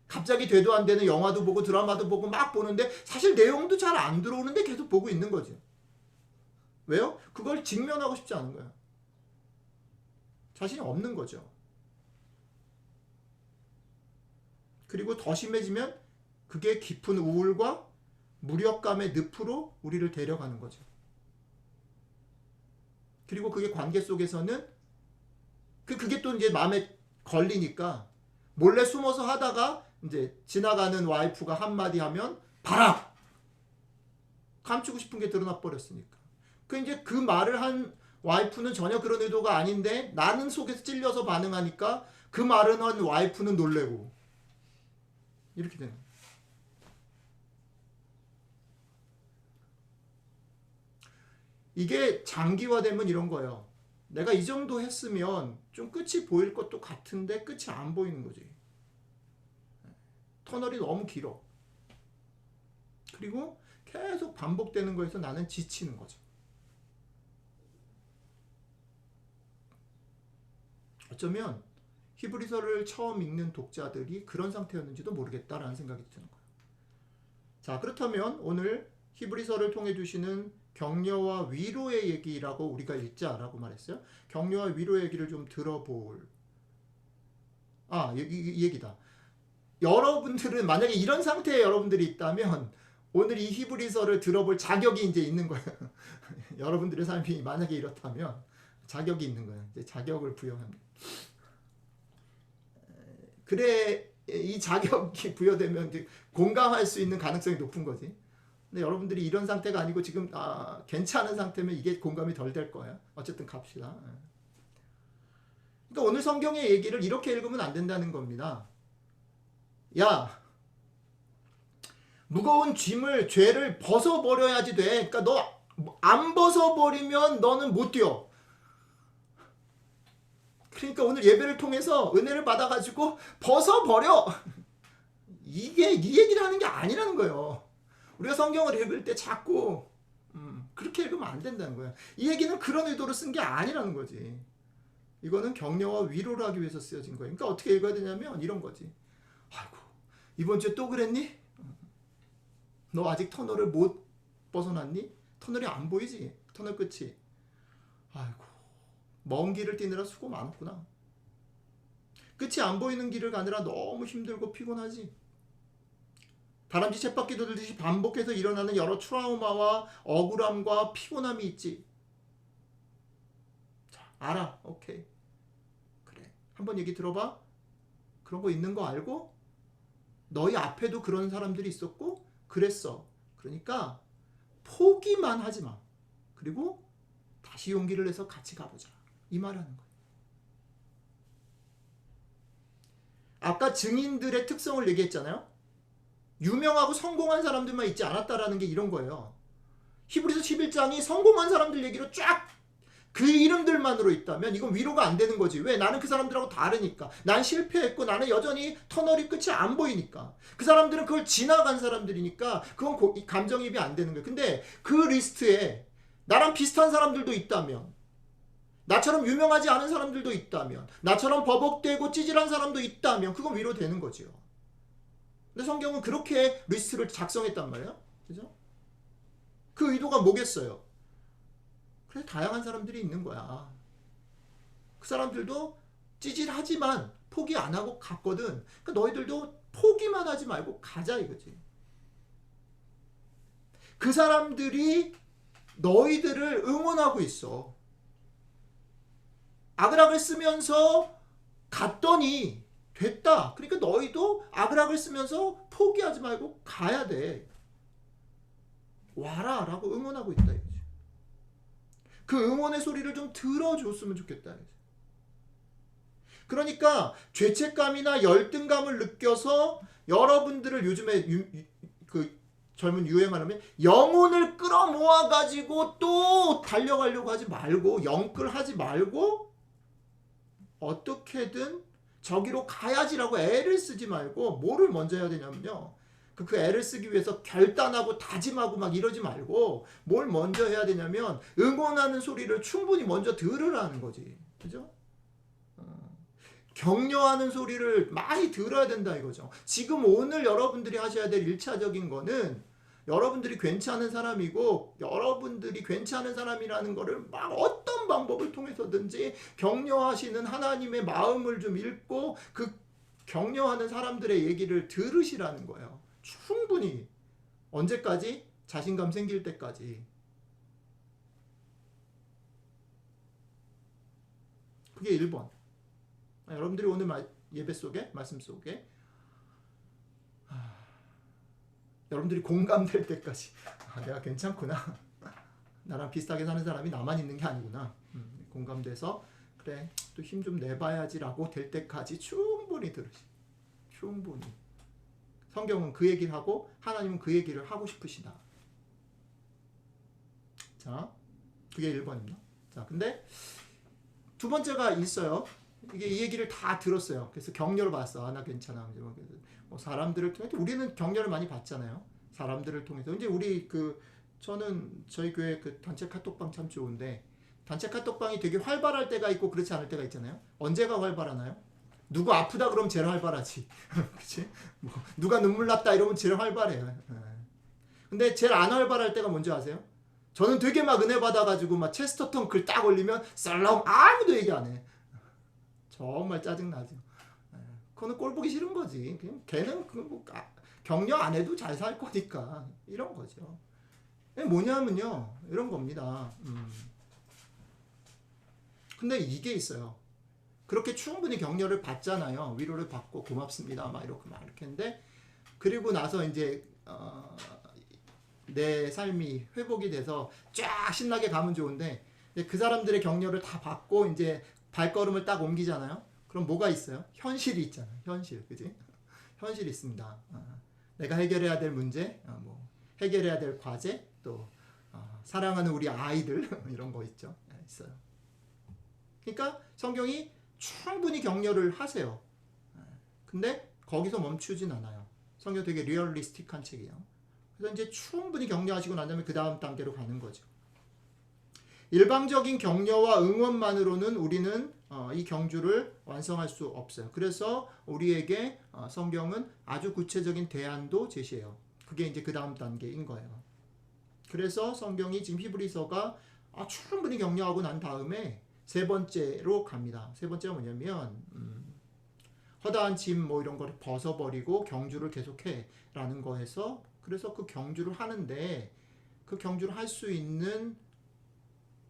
갑자기 되도 안 되는 영화도 보고 드라마도 보고 막 보는데 사실 내용도 잘 안 들어오는데 계속 보고 있는 거죠. 왜요? 그걸 직면하고 싶지 않은 거야. 자신이 없는 거죠. 그리고 더 심해지면 그게 깊은 우울과 무력감의 늪으로 우리를 데려가는 거죠. 그리고 그게 관계 속에서는 그게 또 이제 마음에 걸리니까 몰래 숨어서 하다가 이제 지나가는 와이프가 한마디 하면 봐라! 감추고 싶은 게 드러나 버렸으니까. 이제 그 말을 한 와이프는 전혀 그런 의도가 아닌데 나는 속에서 찔려서 반응하니까 그 말을 한 와이프는 놀래고 이렇게 되는 거예요. 이게 장기화되면 이런 거예요. 내가 이 정도 했으면 좀 끝이 보일 것도 같은데 끝이 안 보이는 거지. 터널이 너무 길어. 그리고 계속 반복되는 거에서 나는 지치는 거죠. 어쩌면 히브리서를 처음 읽는 독자들이 그런 상태였는지도 모르겠다라는 생각이 드는 거예요. 자, 그렇다면 오늘 히브리서를 통해 주시는 격려와 위로의 얘기라고 우리가 읽자라고 말했어요. 격려와 위로의 얘기를 좀 들어볼 이 얘기다. 여러분들은 만약에 이런 상태에 여러분들이 있다면 오늘 이 히브리서를 들어볼 자격이 이제 있는 거예요. 여러분들의 삶이 만약에 이렇다면 자격이 있는 거예요. 이제 자격을 부여합니다. 그래, 이 자격이 부여되면 공감할 수 있는 가능성이 높은 거지. 근데 여러분들이 이런 상태가 아니고 지금 괜찮은 상태면 이게 공감이 덜 될 거예요. 어쨌든 갑시다. 그러니까 오늘 성경의 얘기를 이렇게 읽으면 안 된다는 겁니다. 야, 무거운 짐을, 죄를 벗어버려야지 돼. 그러니까 너 안 벗어버리면 너는 못 뛰어. 그러니까 오늘 예배를 통해서 은혜를 받아가지고 벗어버려. 이게 이 얘기를 하는 게 아니라는 거예요. 우리가 성경을 읽을 때 자꾸 그렇게 읽으면 안 된다는 거예요. 이 얘기는 그런 의도로 쓴 게 아니라는 거지. 이거는 격려와 위로를 하기 위해서 쓰여진 거예요. 그러니까 어떻게 읽어야 되냐면 이런 거지. 아이고, 이번 주에 또 그랬니? 너 아직 터널을 못 벗어났니? 터널이 안 보이지? 터널 끝이. 아이고, 먼 길을 뛰느라 수고 많았구나. 끝이 안 보이는 길을 가느라 너무 힘들고 피곤하지. 다람쥐 쳇바퀴 돌듯이 반복해서 일어나는 여러 트라우마와 억울함과 피곤함이 있지. 자, 알아. 오케이. 그래. 한번 얘기 들어봐. 그런 거 있는 거 알고 너희 앞에도 그런 사람들이 있었고 그랬어. 그러니까 포기만 하지 마. 그리고 다시 용기를 내서 같이 가보자. 이 말 하는 거예요. 아까 증인들의 특성을 얘기했잖아요. 유명하고 성공한 사람들만 있지 않았다라는 게 이런 거예요. 히브리서 11장이 성공한 사람들 얘기로 쫙 그 이름들만으로 있다면 이건 위로가 안 되는 거지. 왜? 나는 그 사람들하고 다르니까. 난 실패했고 나는 여전히 터널이 끝이 안 보이니까. 그 사람들은 그걸 지나간 사람들이니까 그건 감정이입이 안 되는 거예요. 근데 그 리스트에 나랑 비슷한 사람들도 있다면, 나처럼 유명하지 않은 사람들도 있다면, 나처럼 버벅대고 찌질한 사람도 있다면 그건 위로되는 거죠. 근데 성경은 그렇게 리스트를 작성했단 말이에요. 그죠? 그 의도가 뭐겠어요? 그래, 다양한 사람들이 있는 거야. 그 사람들도 찌질하지만 포기 안 하고 갔거든. 그러니까 너희들도 포기만 하지 말고 가자 이거지. 그 사람들이 너희들을 응원하고 있어. 아그락을 쓰면서 갔더니 됐다. 그러니까 너희도 아그락을 쓰면서 포기하지 말고 가야 돼. 와라 라고 응원하고 있다 이거지. 그 응원의 소리를 좀 들어줬으면 좋겠다. 그러니까 죄책감이나 열등감을 느껴서 여러분들을 요즘에 그 젊은 유행하려면 영혼을 끌어모아 가지고 또 달려가려고 하지 말고, 영끌하지 말고 어떻게든 저기로 가야지라고 애를 쓰지 말고 뭐를 먼저 해야 되냐면요. 그 애를 쓰기 위해서 결단하고 다짐하고 막 이러지 말고 뭘 먼저 해야 되냐면 응원하는 소리를 충분히 먼저 들으라는 거지. 그죠? 격려하는 소리를 많이 들어야 된다 이거죠. 지금 오늘 여러분들이 하셔야 될 1차적인 거는 여러분들이 괜찮은 사람이고 여러분들이 괜찮은 사람이라는 거를 막 어떤 방법을 통해서든지 격려하시는 하나님의 마음을 좀 읽고 그 격려하는 사람들의 얘기를 들으시라는 거예요. 충분히. 언제까지? 자신감 생길 때까지. 그게 1번. 여러분들이 오늘 예배 속에, 말씀 속에 여러분들이 공감될 때까지 내가 괜찮구나. 나랑 비슷하게 사는 사람이 나만 있는 게 아니구나. 공감돼서 그래 또 힘 좀 내봐야지라고 될 때까지 충분히 들으시. 충분히. 성경은 그 얘기를 하고 하나님은 그 얘기를 하고 싶으시다. 자, 그게 1번입니다. 자, 근데 두 번째가 있어요. 이게 이 얘기를 다 들었어요. 그래서 격려를 받았어. 나 괜찮아. 뭐 사람들을 통해 우리는 격려를 많이 받잖아요. 사람들을 통해서 이제 우리 저는 저희 교회 단체 카톡방 참 좋은데 단체 카톡방이 되게 활발할 때가 있고 그렇지 않을 때가 있잖아요. 언제가 활발하나요? 누구 아프다 그러면 제일 활발하지. 그치? 뭐 누가 눈물 났다 이러면 제일 활발해요. 근데 제일 안 활발할 때가 뭔지 아세요? 저는 되게 막 은혜 받아가지고 막 체스터턴 글 딱 올리면 썰렁 아무도 얘기 안 해. 정말 짜증나죠. 그거는 꼴 보기 싫은 거지. 그냥 걔는 격려 안 해도 잘 살 거니까 이런 거죠. 뭐냐면요 이런 겁니다. 근데 이게 있어요. 그렇게 충분히 격려를 받잖아요. 위로를 받고 고맙습니다. 막 이렇게 했는데 그리고 나서 이제 내 삶이 회복이 돼서 쫙 신나게 가면 좋은데 그 사람들의 격려를 다 받고 이제 발걸음을 딱 옮기잖아요. 그럼 뭐가 있어요? 현실이 있잖아요. 현실, 그지? 현실이 있습니다. 내가 해결해야 될 문제, 뭐 해결해야 될 과제, 또 사랑하는 우리 아이들 이런 거 있죠. 있어요. 그러니까 성경이 충분히 격려를 하세요. 근데 거기서 멈추진 않아요. 성경 되게 리얼리스틱한 책이에요. 그래서 이제 충분히 격려하시고 난 다음에 그 다음 단계로 가는 거죠. 일방적인 격려와 응원만으로는 우리는 이 경주를 완성할 수 없어요. 그래서 우리에게 성경은 아주 구체적인 대안도 제시해요. 그게 이제 그 다음 단계인 거예요. 그래서 성경이 지금 히브리서가 충분히 격려하고 난 다음에 세 번째로 갑니다. 세 번째가 뭐냐면 허다한 짐 뭐 이런 거를 벗어버리고 경주를 계속해 라는 거에서 그래서 그 경주를 하는데 그 경주를 할 수 있는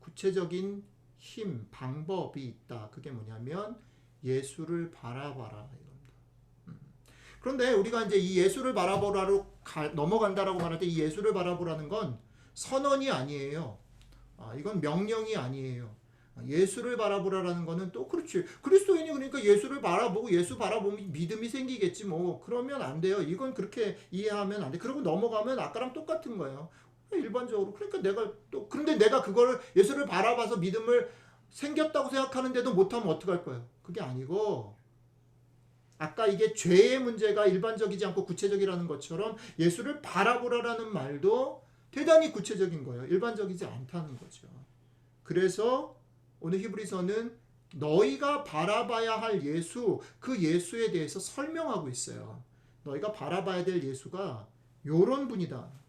구체적인 힘, 방법이 있다. 그게 뭐냐면 예수를 바라봐라 이겁니다. 그런데 우리가 이제 이 예수를 바라보라로 넘어간다라고 말할 때 이 예수를 바라보라는 건 선언이 아니에요. 이건 명령이 아니에요. 예수를 바라보라라는 거는 또 그렇지. 그리스도인이 그러니까 예수를 바라보고 예수 바라보면 믿음이 생기겠지 뭐. 그러면 안 돼요. 이건 그렇게 이해하면 안 돼. 그러고 넘어가면 아까랑 똑같은 거예요. 일반적으로. 그러니까 그런데 내가 그걸 예수를 바라봐서 믿음을 생겼다고 생각하는데도 못하면 어떡할 거예요? 그게 아니고 아까 이게 죄의 문제가 일반적이지 않고 구체적이라는 것처럼 예수를 바라보라라는 말도 대단히 구체적인 거예요. 일반적이지 않다는 거죠. 그래서 오늘 히브리서는 너희가 바라봐야 할 예수, 그 예수에 대해서 설명하고 있어요. 너희가 바라봐야 될 예수가 요런 분이다.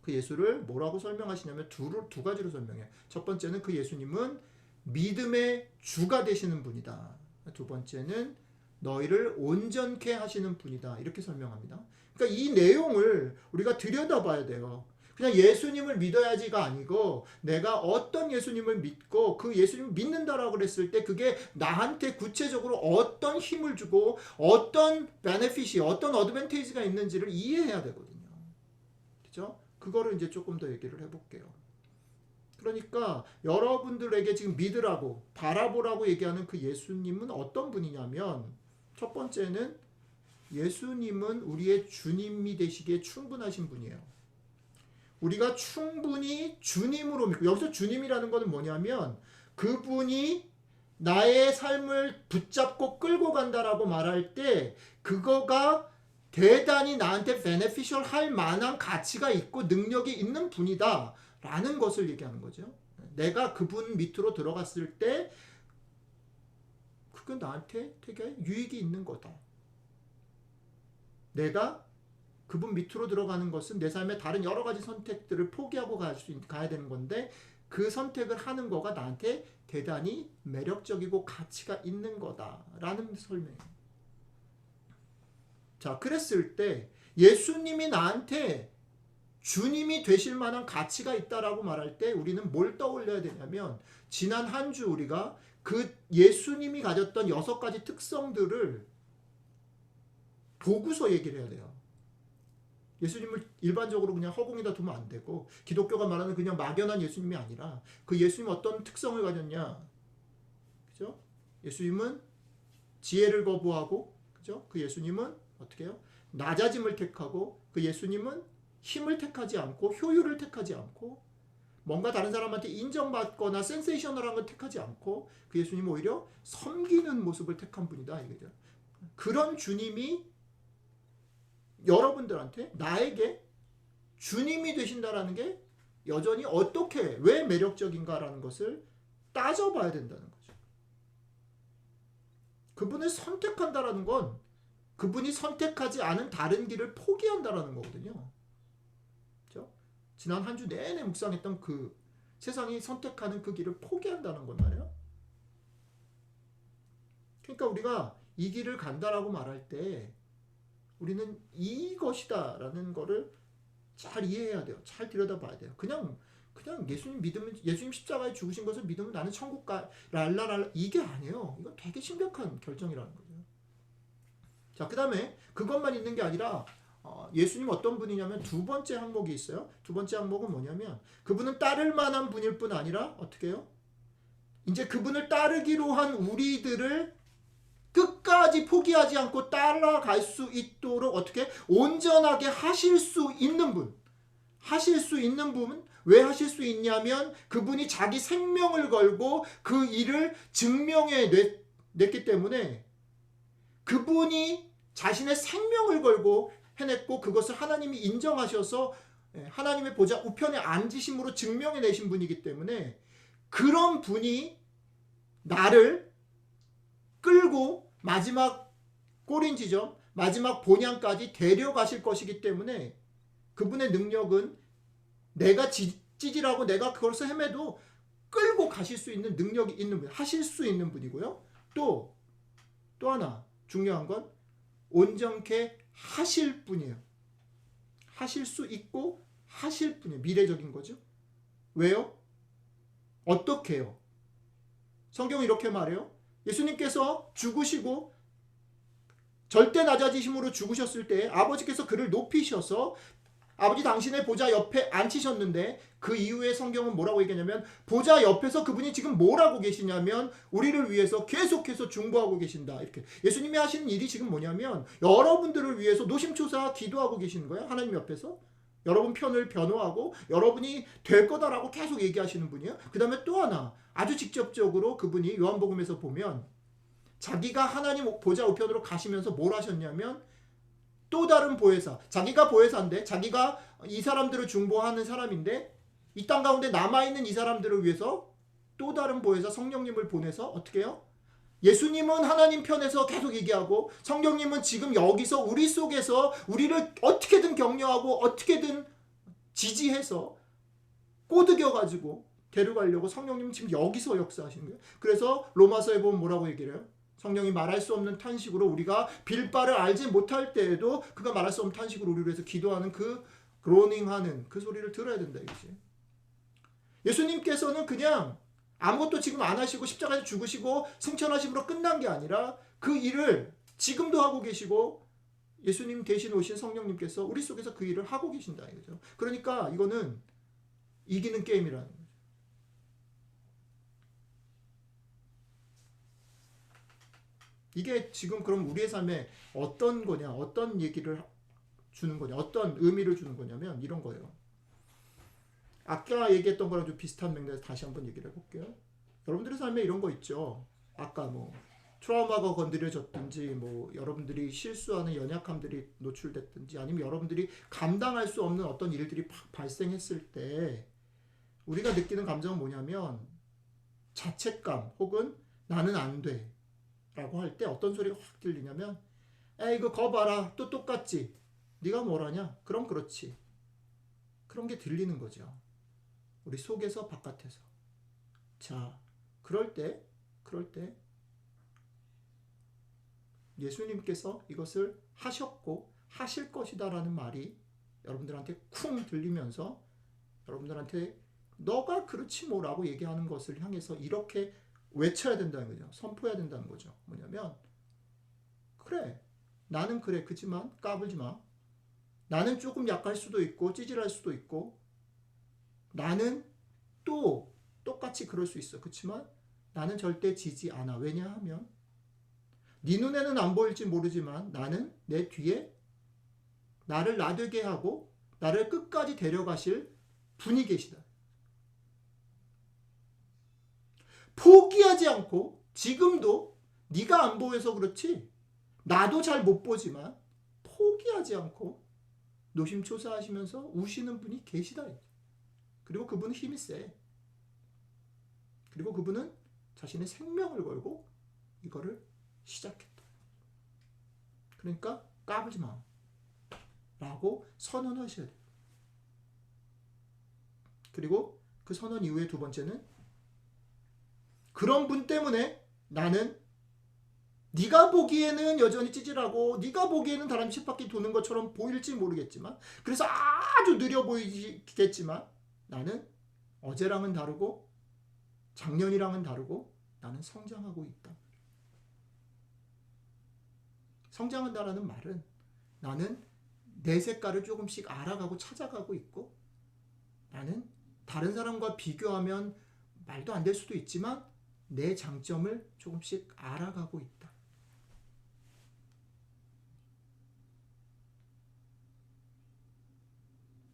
그 예수를 뭐라고 설명하시냐면 두 가지로 설명해요. 첫 번째는 그 예수님은 믿음의 주가 되시는 분이다. 두 번째는 너희를 온전케 하시는 분이다. 이렇게 설명합니다. 그러니까 이 내용을 우리가 들여다봐야 돼요. 그냥 예수님을 믿어야지가 아니고 내가 어떤 예수님을 믿고 그 예수님을 믿는다라고 그랬을 때 그게 나한테 구체적으로 어떤 힘을 주고 어떤 베네핏이 어떤 어드밴티지가 있는지를 이해해야 되거든요. 그렇죠? 그거를 이제 조금 더 얘기를 해볼게요. 그러니까 여러분들에게 지금 믿으라고 바라보라고 얘기하는 그 예수님은 어떤 분이냐면 첫 번째는 예수님은 우리의 주님이 되시기에 충분하신 분이에요. 우리가 충분히 주님으로 믿고 여기서 주님이라는 것은 뭐냐면 그분이 나의 삶을 붙잡고 끌고 간다라고 말할 때 그거가 대단히 나한테 베네피셜 할 만한 가치가 있고 능력이 있는 분이다 라는 것을 얘기하는 거죠. 내가 그분 밑으로 들어갔을 때 그건 나한테 되게 유익이 있는 거다. 내가 그분 밑으로 들어가는 것은 내 삶의 다른 여러 가지 선택들을 포기하고 가야 되는 건데 그 선택을 하는 거가 나한테 대단히 매력적이고 가치가 있는 거다라는 설명이에요. 자, 그랬을 때 예수님이 나한테 주님이 되실 만한 가치가 있다라고 말할 때 우리는 뭘 떠올려야 되냐면 지난 한 주 우리가 그 예수님이 가졌던 6가지 특성들을 보고서 얘기를 해야 돼요. 예수님을 일반적으로 그냥 허공에다 두면 안 되고 기독교가 말하는 그냥 막연한 예수님이 아니라 그 예수님이 어떤 특성을 가졌냐. 그죠? 예수님은 지혜를 거부하고 그죠? 그 예수님은 어떻게 해요? 낮아짐을 택하고 그 예수님은 힘을 택하지 않고 효율을 택하지 않고 뭔가 다른 사람한테 인정받거나 센세이셔널한 걸 택하지 않고 그 예수님 오히려 섬기는 모습을 택한 분이다 이거죠. 그런 주님이 여러분들한테 나에게 주님이 되신다라는 게 여전히 어떻게 왜 매력적인가라는 것을 따져봐야 된다는 거죠. 그분을 선택한다라는 건 그분이 선택하지 않은 다른 길을 포기한다라는 거거든요. 그렇죠? 지난 한 주 내내 묵상했던 그 세상이 선택하는 그 길을 포기한다는 건 말이에요. 그러니까 우리가 이 길을 간다라고 말할 때 우리는 이것이다라는 거를 잘 이해해야 돼요. 잘 들여다봐야 돼요. 그냥 예수님 믿으면 예수님 십자가에 죽으신 것을 믿으면 나는 천국 가 랄라랄라 이게 아니에요. 이건 되게 심각한 결정이라는 거죠. 자, 그다음에 그것만 있는 게 아니라 예수님 어떤 분이냐면 두 번째 항목이 있어요. 두 번째 항목은 뭐냐면 그분은 따를 만한 분일 뿐 아니라 어떻게 해요? 이제 그분을 따르기로 한 우리들을 끝까지 포기하지 않고 따라갈 수 있도록 어떻게 온전하게 하실 수 있는 분. 하실 수 있는 분. 왜 하실 수 있냐면 그분이 자기 생명을 걸고 그 일을 증명해 냈기 때문에 그분이 자신의 생명을 걸고 해냈고 그것을 하나님이 인정하셔서 하나님의 보좌 우편에 앉으심으로 증명해 내신 분이기 때문에 그런 분이 나를 끌고 마지막 꼬린 지점, 마지막 본향까지 데려가실 것이기 때문에 그분의 능력은 내가 찌질하고 내가 그것을 헤매도 끌고 가실 수 있는 능력이 있는 분, 하실 수 있는 분이고요. 또 하나 중요한 건 온전케 하실 분이에요. 하실 수 있고 하실 분이에요. 미래적인 거죠. 왜요? 어떻게 해요? 성경은 이렇게 말해요. 예수님께서 죽으시고 절대 낮아지심으로 죽으셨을 때 아버지께서 그를 높이셔서 아버지 당신의 보좌 옆에 앉히셨는데 그 이후에 성경은 뭐라고 얘기하냐면 보좌 옆에서 그분이 지금 뭘 하고 계시냐면 우리를 위해서 계속해서 중보하고 계신다. 이렇게 예수님이 하시는 일이 지금 뭐냐면 여러분들을 위해서 노심초사 기도하고 계시는 거예요. 하나님 옆에서 여러분 편을 변호하고 여러분이 될 거다라고 계속 얘기하시는 분이에요. 그 다음에 또 하나 아주 직접적으로 그분이 요한복음에서 보면 자기가 하나님 보좌 우편으로 가시면서 뭘 하셨냐면 또 다른 보혜사, 자기가 보혜사인데 자기가 이 사람들을 중보하는 사람인데 이 땅 가운데 남아있는 이 사람들을 위해서 또 다른 보혜사 성령님을 보내서 어떻게 해요? 예수님은 하나님 편에서 계속 얘기하고 성령님은 지금 여기서 우리 속에서 우리를 어떻게든 격려하고 어떻게든 지지해서 꼬드겨가지고 데려가려고 성령님은 지금 여기서 역사하시는 거예요. 그래서 로마서에 보면 뭐라고 얘기를 해요? 성령이 말할 수 없는 탄식으로 우리가 빌 바를 알지 못할 때에도 그가 말할 수 없는 탄식으로 우리를 위해서 기도하는 그 그로닝하는 그 소리를 들어야 된다 이거지. 예수님께서는 그냥 아무것도 지금 안 하시고 십자가에서 죽으시고 승천하심으로 끝난 게 아니라 그 일을 지금도 하고 계시고 예수님 대신 오신 성령님께서 우리 속에서 그 일을 하고 계신다 이거죠. 그러니까 이거는 이기는 게임이라는 거죠. 이게 지금 그럼 우리의 삶에 어떤 거냐, 어떤 얘기를 주는 거냐, 어떤 의미를 주는 거냐면 이런 거예요. 아까 얘기했던 거랑 좀 비슷한 맥락에서 다시 한번 얘기를 해볼게요. 여러분들의 삶에 이런 거 있죠. 아까 뭐 트라우마가 건드려졌든지 뭐 여러분들이 실수하는 연약함들이 노출됐든지 아니면 여러분들이 감당할 수 없는 어떤 일들이 발생했을 때 우리가 느끼는 감정은 뭐냐면 자책감 혹은 나는 안 돼 라고 할 때 어떤 소리가 확 들리냐면 에이 이거 거 봐라 또 똑같지 네가 뭘 하냐 그럼 그렇지 그런 게 들리는 거죠. 우리 속에서 바깥에서. 자 그럴 때 예수님께서 이것을 하셨고 하실 것이다 라는 말이 여러분들한테 쿵 들리면서 여러분들한테 너가 그렇지 뭐라고 얘기하는 것을 향해서 이렇게 외쳐야 된다는 거죠. 선포해야 된다는 거죠. 뭐냐면 그래 나는 그래 그지만 까불지 마. 나는 조금 약할 수도 있고 찌질할 수도 있고 나는 또 똑같이 그럴 수 있어. 그렇지만 나는 절대 지지 않아. 왜냐하면 네 눈에는 안 보일지 모르지만 나는 내 뒤에 나를 나되게 하고 나를 끝까지 데려가실 분이 계시다. 포기하지 않고 지금도 네가 안 보여서 그렇지 나도 잘 못 보지만 포기하지 않고 노심초사하시면서 우시는 분이 계시다. 그리고 그분은 힘이 세. 그리고 그분은 자신의 생명을 걸고 이거를 시작했다. 그러니까 까불지 마 라고 선언하셔야 돼요. 그리고 그 선언 이후에 두 번째는 그런 분 때문에 나는 네가 보기에는 여전히 찌질하고 네가 보기에는 다람쥐 쳇바퀴 도는 것처럼 보일지 모르겠지만 그래서 아주 느려 보이겠지만 나는 어제랑은 다르고 작년이랑은 다르고 나는 성장하고 있다. 성장한다라는 말은 나는 내 색깔을 조금씩 알아가고 찾아가고 있고 나는 다른 사람과 비교하면 말도 안 될 수도 있지만 내 장점을 조금씩 알아가고 있다.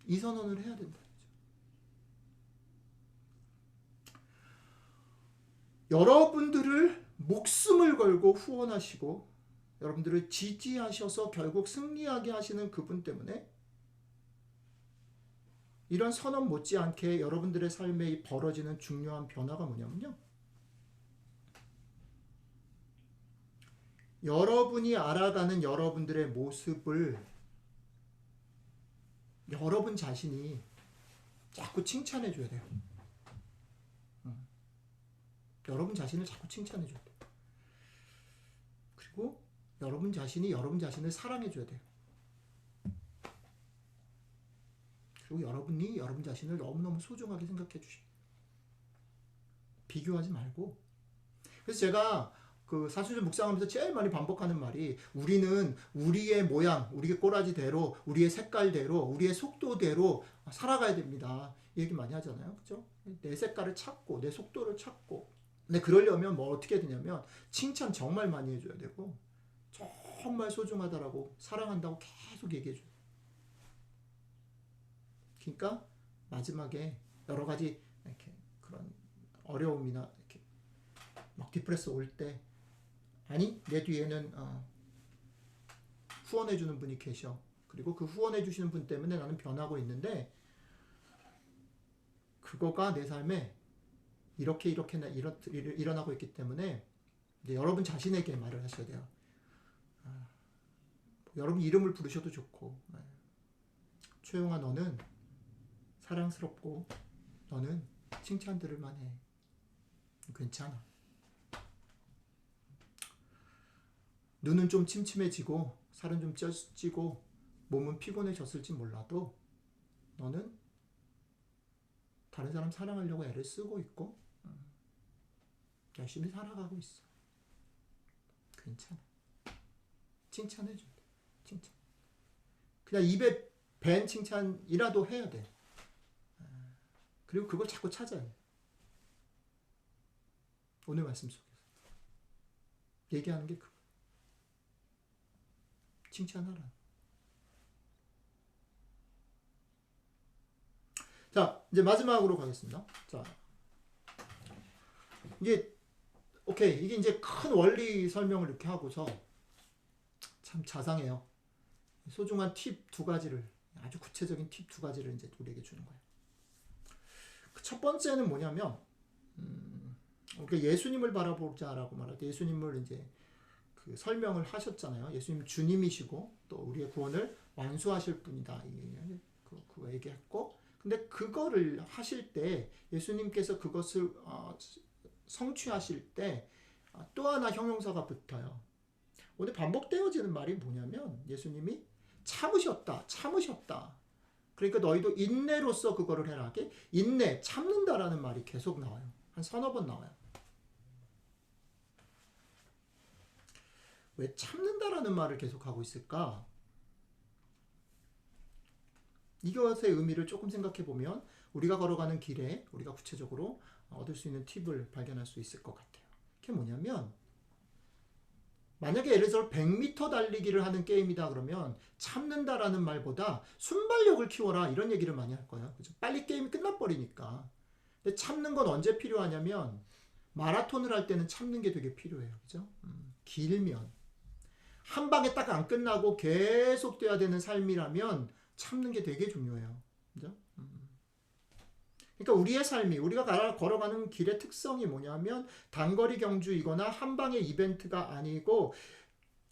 이 선언을 해야 된다. 여러분들을 목숨을 걸고 후원하시고 여러분들을 지지하셔서 결국 승리하게 하시는 그분 때문에 이런 선언 못지않게 여러분들의 삶에 벌어지는 중요한 변화가 뭐냐면요. 여러분이 알아가는 여러분들의 모습을 여러분 자신이 자꾸 칭찬해 줘야 돼요. 여러분 자신을 자꾸 칭찬해 줘야 돼요. 그리고 여러분 자신이 여러분 자신을 사랑해 줘야 돼요. 그리고 여러분이 여러분 자신을 너무너무 소중하게 생각해 주시고 비교하지 말고. 그래서 제가 그 사순절 묵상하면서 제일 많이 반복하는 말이 우리는 우리의 모양, 우리의 꼬라지대로, 우리의 색깔대로, 우리의 속도대로 살아가야 됩니다. 이 얘기 많이 하잖아요. 그죠? 내 색깔을 찾고 내 속도를 찾고. 근데 그러려면 뭐 어떻게 해야 되냐면 칭찬 정말 많이 해줘야 되고 정말 소중하다라고 사랑한다고 계속 얘기해줘요. 그러니까 마지막에 여러 가지 이렇게 그런 어려움이나 이렇게 막 디프레스 올 때 아니 내 뒤에는 후원해주는 분이 계셔. 그리고 그 후원해주시는 분 때문에 나는 변하고 있는데 그거가 내 삶에 이렇게 일어나고 있기 때문에 이제 여러분 자신에게 말을 하셔야 돼요. 여러분 이름을 부르셔도 좋고 최용아 너는 사랑스럽고 너는 칭찬 들을만 해. 괜찮아. 눈은 좀 침침해지고 살은 좀 쪄지고 몸은 피곤해졌을지 몰라도 너는 다른 사람 사랑하려고 애를 쓰고 있고 열심히 살아가고 있어. 괜찮아. 칭찬해줘. 칭찬. 그냥 입에 밴 칭찬이라도 해야 돼. 그리고 그걸 자꾸 찾아야 돼. 오늘 말씀 속에서 얘기하는 게 그거. 칭찬하라. 자, 이제 마지막으로 가겠습니다. 자, 이게 오케이. 이게 이제 큰 원리 설명을 이렇게 하고서 참 자상해요. 소중한 팁 두 가지를 아주 구체적인 팁 두 가지를 이제 우리에게 주는 거예요. 그 첫 번째는 뭐냐면 우리가 예수님을 바라보자라고 말할 때 예수님을 이제 그 설명을 하셨잖아요. 예수님 주님이시고 또 우리의 구원을 완수하실 분이다. 그거 얘기했고, 근데 그거를 하실 때 예수님께서 그것을 성취하실 때 또 하나 형용사가 붙어요. 오늘 반복되어지는 말이 뭐냐면 예수님이 참으셨다. 그러니까 너희도 인내로서 그거를 해라. 인내, 참는다라는 말이 계속 나와요. 한 서너 번 나와요. 왜 참는다라는 말을 계속하고 있을까? 이것의 의미를 조금 생각해 보면 우리가 걸어가는 길에 우리가 구체적으로 얻을 수 있는 팁을 발견할 수 있을 것 같아요. 그게 뭐냐면 만약에 예를 들어 100m 달리기를 하는 게임이다 그러면 참는다라는 말보다 순발력을 키워라 이런 얘기를 많이 할 거예요. 그죠? 빨리 게임이 끝나버리니까. 근데 참는 건 언제 필요하냐면 마라톤을 할 때는 참는 게 되게 필요해요. 그죠? 길면 한 방에 딱 안 끝나고 계속 돼야 되는 삶이라면 참는 게 되게 중요해요. 그죠? 그러니까 우리의 삶이 우리가 걸어가는 길의 특성이 뭐냐면 단거리 경주이거나 한 방의 이벤트가 아니고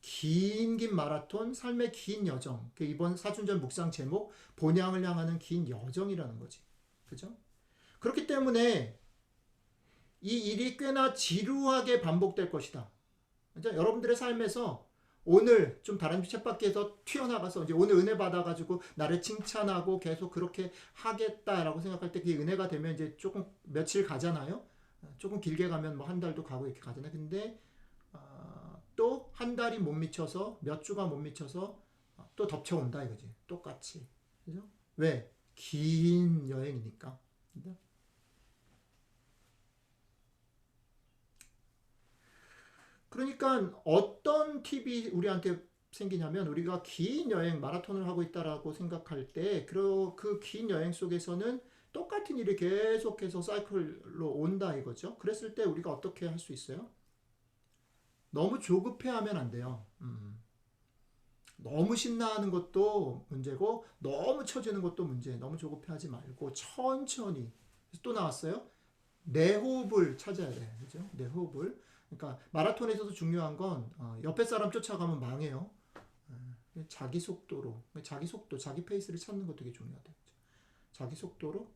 긴 마라톤, 삶의 긴 여정. 그 이번 사순절 묵상 제목 본향을 향하는 긴 여정이라는 거지. 그죠? 그렇기 때문에 이 일이 꽤나 지루하게 반복될 것이다. 그죠? 여러분들의 삶에서 오늘 좀 다른 쳇바퀴에서 튀어나가서 이제 오늘 은혜 받아가지고 나를 칭찬하고 계속 그렇게 하겠다라고 생각할 때 그게 은혜가 되면 이제 조금 며칠 가잖아요. 조금 길게 가면 뭐 한 달도 가고 이렇게 가잖아요. 근데 또 한 달이 못 미쳐서 몇 주가 못 미쳐서 또 덮쳐온다 이거지. 똑같이. 그죠? 왜? 긴 여행이니까. 그죠? 그러니까 어떤 팁이 우리한테 생기냐면 우리가 긴 여행 마라톤을 하고 있다라고 생각할 때 그 긴 여행 속에서는 똑같은 일이 계속해서 사이클로 온다 이거죠. 그랬을 때 우리가 어떻게 할 수 있어요? 너무 조급해하면 안 돼요. 너무 신나하는 것도 문제고 너무 처지는 것도 문제. 너무 조급해하지 말고 천천히. 또 나왔어요. 내 호흡을 찾아야 돼. 그죠? 내 호흡을. 그러니까 마라톤에서도 중요한 건 옆에 사람 쫓아가면 망해요. 자기 속도로, 자기 속도, 자기 페이스를 찾는 것도 되게 중요하다. 그죠? 자기 속도로,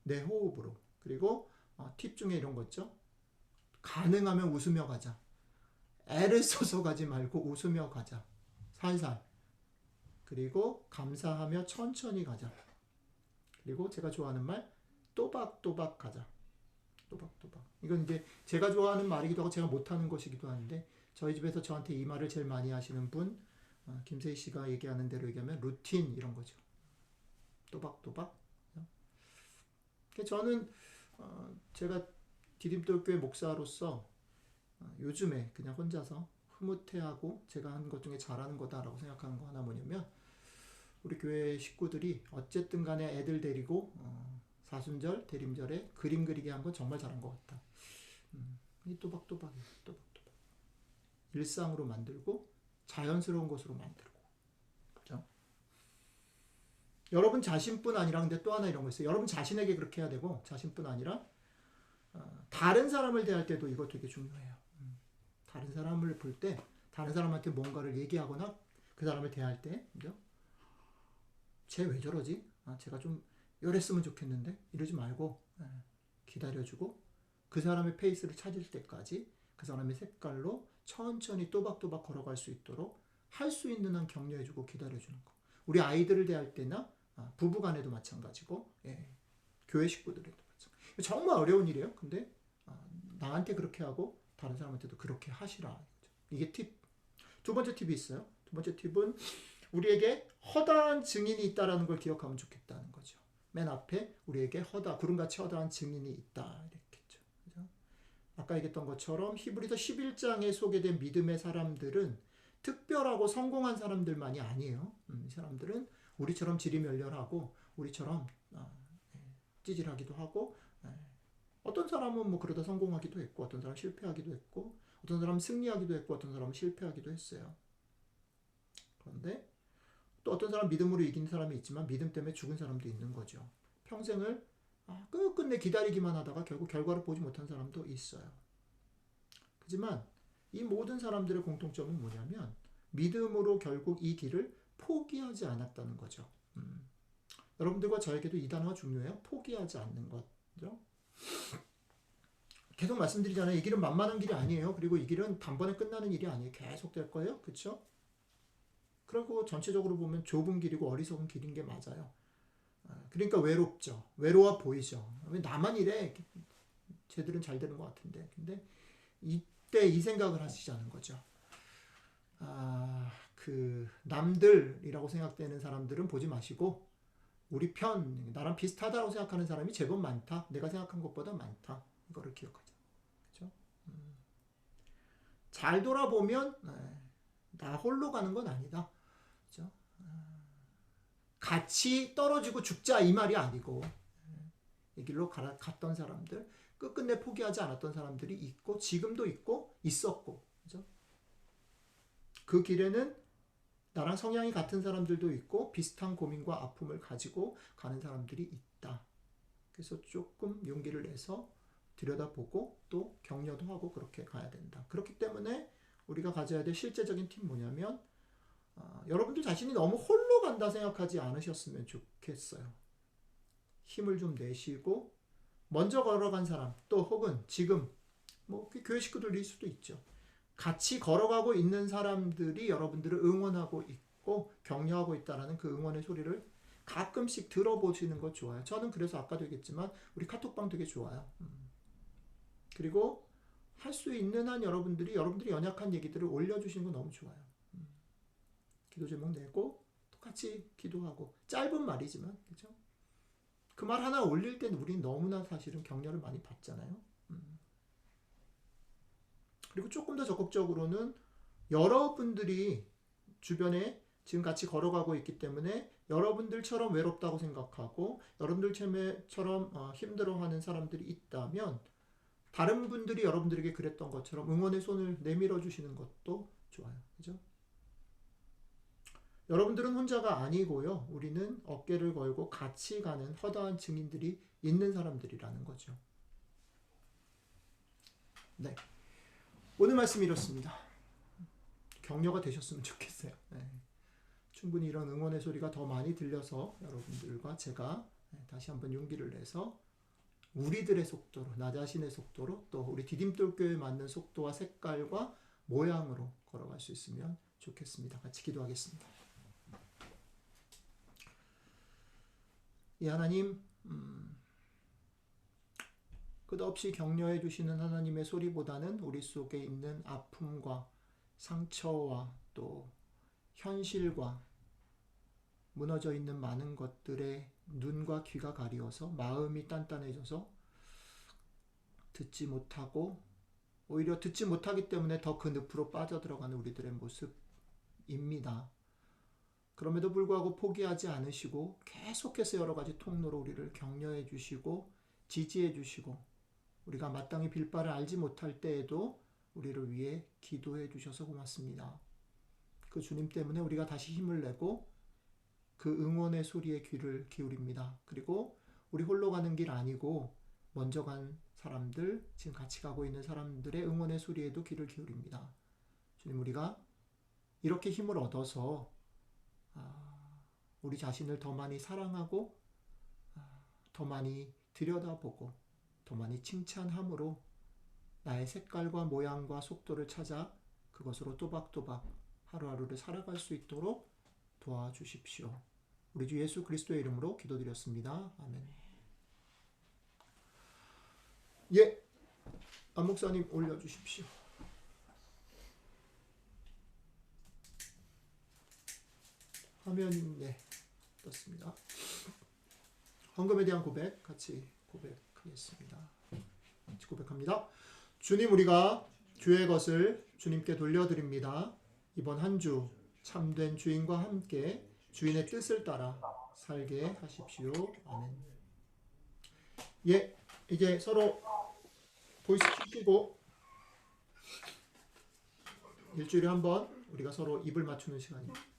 내 호흡으로. 그리고 팁 중에 이런 거 있죠. 가능하면 웃으며 가자. 애를 써서 가지 말고 웃으며 가자. 살살. 그리고 감사하며 천천히 가자. 그리고 제가 좋아하는 말 또박또박 가자. 또박또박. 이건 이제 제가 좋아하는 말이기도 하고 제가 못하는 것이기도 한데 저희 집에서 저한테 이 말을 제일 많이 하시는 분 김세희 씨가 얘기하는 대로 얘기하면 루틴 이런 거죠. 또박또박. 저는 제가 디딤돌교회 목사로서 요즘에 그냥 혼자서 흐뭇해하고 제가 한 것 중에 잘하는 거다라고 생각하는 거 하나 뭐냐면 우리 교회 식구들이 어쨌든 간에 애들 데리고 사순절, 대림절에 그림 그리게 한 건 정말 잘한 것 같다. 이 또박또박이에요. 또박또박. 일상으로 만들고 자연스러운 것으로 만들고. 그렇죠? 여러분 자신뿐 아니라 근데 또 하나 이런 거 있어요. 여러분 자신에게 그렇게 해야 되고 자신뿐 아니라 다른 사람을 대할 때도 이거 되게 중요해요. 다른 사람을 볼 때 다른 사람한테 뭔가를 얘기하거나 그 사람을 대할 때 그죠? 쟤 왜 저러지? 제가 좀 이랬으면 좋겠는데 이러지 말고 기다려주고 그 사람의 페이스를 찾을 때까지 그 사람의 색깔로 천천히 또박또박 걸어갈 수 있도록 할 수 있는 한 격려해주고 기다려주는 거. 우리 아이들을 대할 때나 부부간에도 마찬가지고 교회 식구들에도 마찬가지. 정말 어려운 일이에요. 근데 나한테 그렇게 하고 다른 사람한테도 그렇게 하시라. 이게 팁. 두 번째 팁이 있어요. 두 번째 팁은 우리에게 허다한 증인이 있다는 걸 기억하면 좋겠다는 거죠. 맨 앞에 우리에게 구름같이 허다한 증인이 있다 이랬겠죠. 그죠? 아까 얘기했던 것처럼 히브리서 11장에 소개된 믿음의 사람들은 특별하고 성공한 사람들만이 아니에요. 이 사람들은 우리처럼 지리멸렬하고 우리처럼 찌질하기도 하고 어떤 사람은 뭐 그러다 성공하기도 했고 어떤 사람은 실패하기도 했고 어떤 사람은 승리하기도 했고 어떤 사람은 실패하기도 했어요. 그런데 또 어떤 사람 믿음으로 이긴 사람이 있지만 믿음 때문에 죽은 사람도 있는 거죠. 평생을 끝끝내 기다리기만 하다가 결국 결과를 보지 못한 사람도 있어요. 하지만 이 모든 사람들의 공통점은 뭐냐면 믿음으로 결국 이 길을 포기하지 않았다는 거죠. 여러분들과 저에게도 이 단어가 중요해요. 포기하지 않는 거죠. 계속 말씀드리잖아요. 이 길은 만만한 길이 아니에요. 그리고 이 길은 단번에 끝나는 일이 아니에요. 계속 될 거예요. 그렇죠? 그리고 전체적으로 보면 좁은 길이고 어리석은 길인 게 맞아요. 그러니까 외롭죠. 외로워 보이죠. 왜 나만 이래? 쟤들은 잘 되는 것 같은데. 근데 이때 이 생각을 하시자는 거죠. 그 남들이라고 생각되는 사람들은 보지 마시고 우리 편, 나랑 비슷하다고 생각하는 사람이 제법 많다. 내가 생각한 것보다 많다. 이거를 기억하자. 그렇죠? 잘 돌아보면 나 홀로 가는 건 아니다. 그렇죠? 같이 떨어지고 죽자 이 말이 아니고 이 길로 갔던 사람들, 끝끝내 포기하지 않았던 사람들이 있고 지금도 있고 있었고, 그죠? 그 길에는 나랑 성향이 같은 사람들도 있고 비슷한 고민과 아픔을 가지고 가는 사람들이 있다. 그래서 조금 용기를 내서 들여다보고 또 격려도 하고 그렇게 가야 된다. 그렇기 때문에 우리가 가져야 될 실제적인 팁 뭐냐면 여러분들 자신이 너무 홀로 간다 생각하지 않으셨으면 좋겠어요. 힘을 좀 내시고 먼저 걸어간 사람 또 혹은 지금 뭐 교회 식구들일 수도 있죠. 같이 걸어가고 있는 사람들이 여러분들을 응원하고 있고 격려하고 있다라는 그 응원의 소리를 가끔씩 들어보시는 것 좋아요. 저는 그래서 아까도 얘기했지만 우리 카톡방 되게 좋아요. 그리고 할 수 있는 한 여러분들이 연약한 얘기들을 올려주시는 거 너무 좋아요. 기도 제목 내고 똑같이 기도하고 짧은 말이지만 그죠? 그 말 하나 올릴 때는 우린 너무나 사실은 격려를 많이 받잖아요. 그리고 조금 더 적극적으로는 여러분들이 주변에 지금 같이 걸어가고 있기 때문에 여러분들처럼 외롭다고 생각하고 여러분들처럼 힘들어하는 사람들이 있다면 다른 분들이 여러분들에게 그랬던 것처럼 응원의 손을 내밀어 주시는 것도 좋아요. 그죠? 여러분들은 혼자가 아니고요. 우리는 어깨를 걸고 같이 가는 허다한 증인들이 있는 사람들이라는 거죠. 네. 오늘 말씀 이렇습니다. 격려가 되셨으면 좋겠어요. 네. 충분히 이런 응원의 소리가 더 많이 들려서 여러분들과 제가 다시 한번 용기를 내서 우리들의 속도로, 나 자신의 속도로 또 우리 디딤돌교회에 맞는 속도와 색깔과 모양으로 걸어갈 수 있으면 좋겠습니다. 같이 기도하겠습니다. 이 하나님, 끝없이 격려해 주시는 하나님의 소리보다는 우리 속에 있는 아픔과 상처와 또 현실과 무너져 있는 많은 것들에 눈과 귀가 가리워서 마음이 단단해져서 듣지 못하고 오히려 듣지 못하기 때문에 더 그 늪으로 빠져들어가는 우리들의 모습입니다. 그럼에도 불구하고 포기하지 않으시고 계속해서 여러 가지 통로로 우리를 격려해 주시고 지지해 주시고 우리가 마땅히 빌 바를 알지 못할 때에도 우리를 위해 기도해 주셔서 고맙습니다. 그 주님 때문에 우리가 다시 힘을 내고 그 응원의 소리에 귀를 기울입니다. 그리고 우리 홀로 가는 길 아니고 먼저 간 사람들, 지금 같이 가고 있는 사람들의 응원의 소리에도 귀를 기울입니다. 주님, 우리가 이렇게 힘을 얻어서 우리 자신을 더 많이 사랑하고 더 많이 들여다보고 더 많이 칭찬함으로 나의 색깔과 모양과 속도를 찾아 그것으로 또박또박 하루하루를 살아갈 수 있도록 도와주십시오. 우리 주 예수 그리스도의 이름으로 기도드렸습니다. 아멘. 예, 안 목사님 올려주십시오. 화면이 떴습니다. 헌금에 대한 고백 같이 고백하겠습니다. 같이 고백합니다. 주님, 우리가 주의 것을 주님께 돌려드립니다. 이번 한 주 참된 주인과 함께 주인의 뜻을 따라 살게 하십시오. 아멘. 예, 이제 서로 보이스 켜고 일주일에 한 번 우리가 서로 입을 맞추는 시간입니다.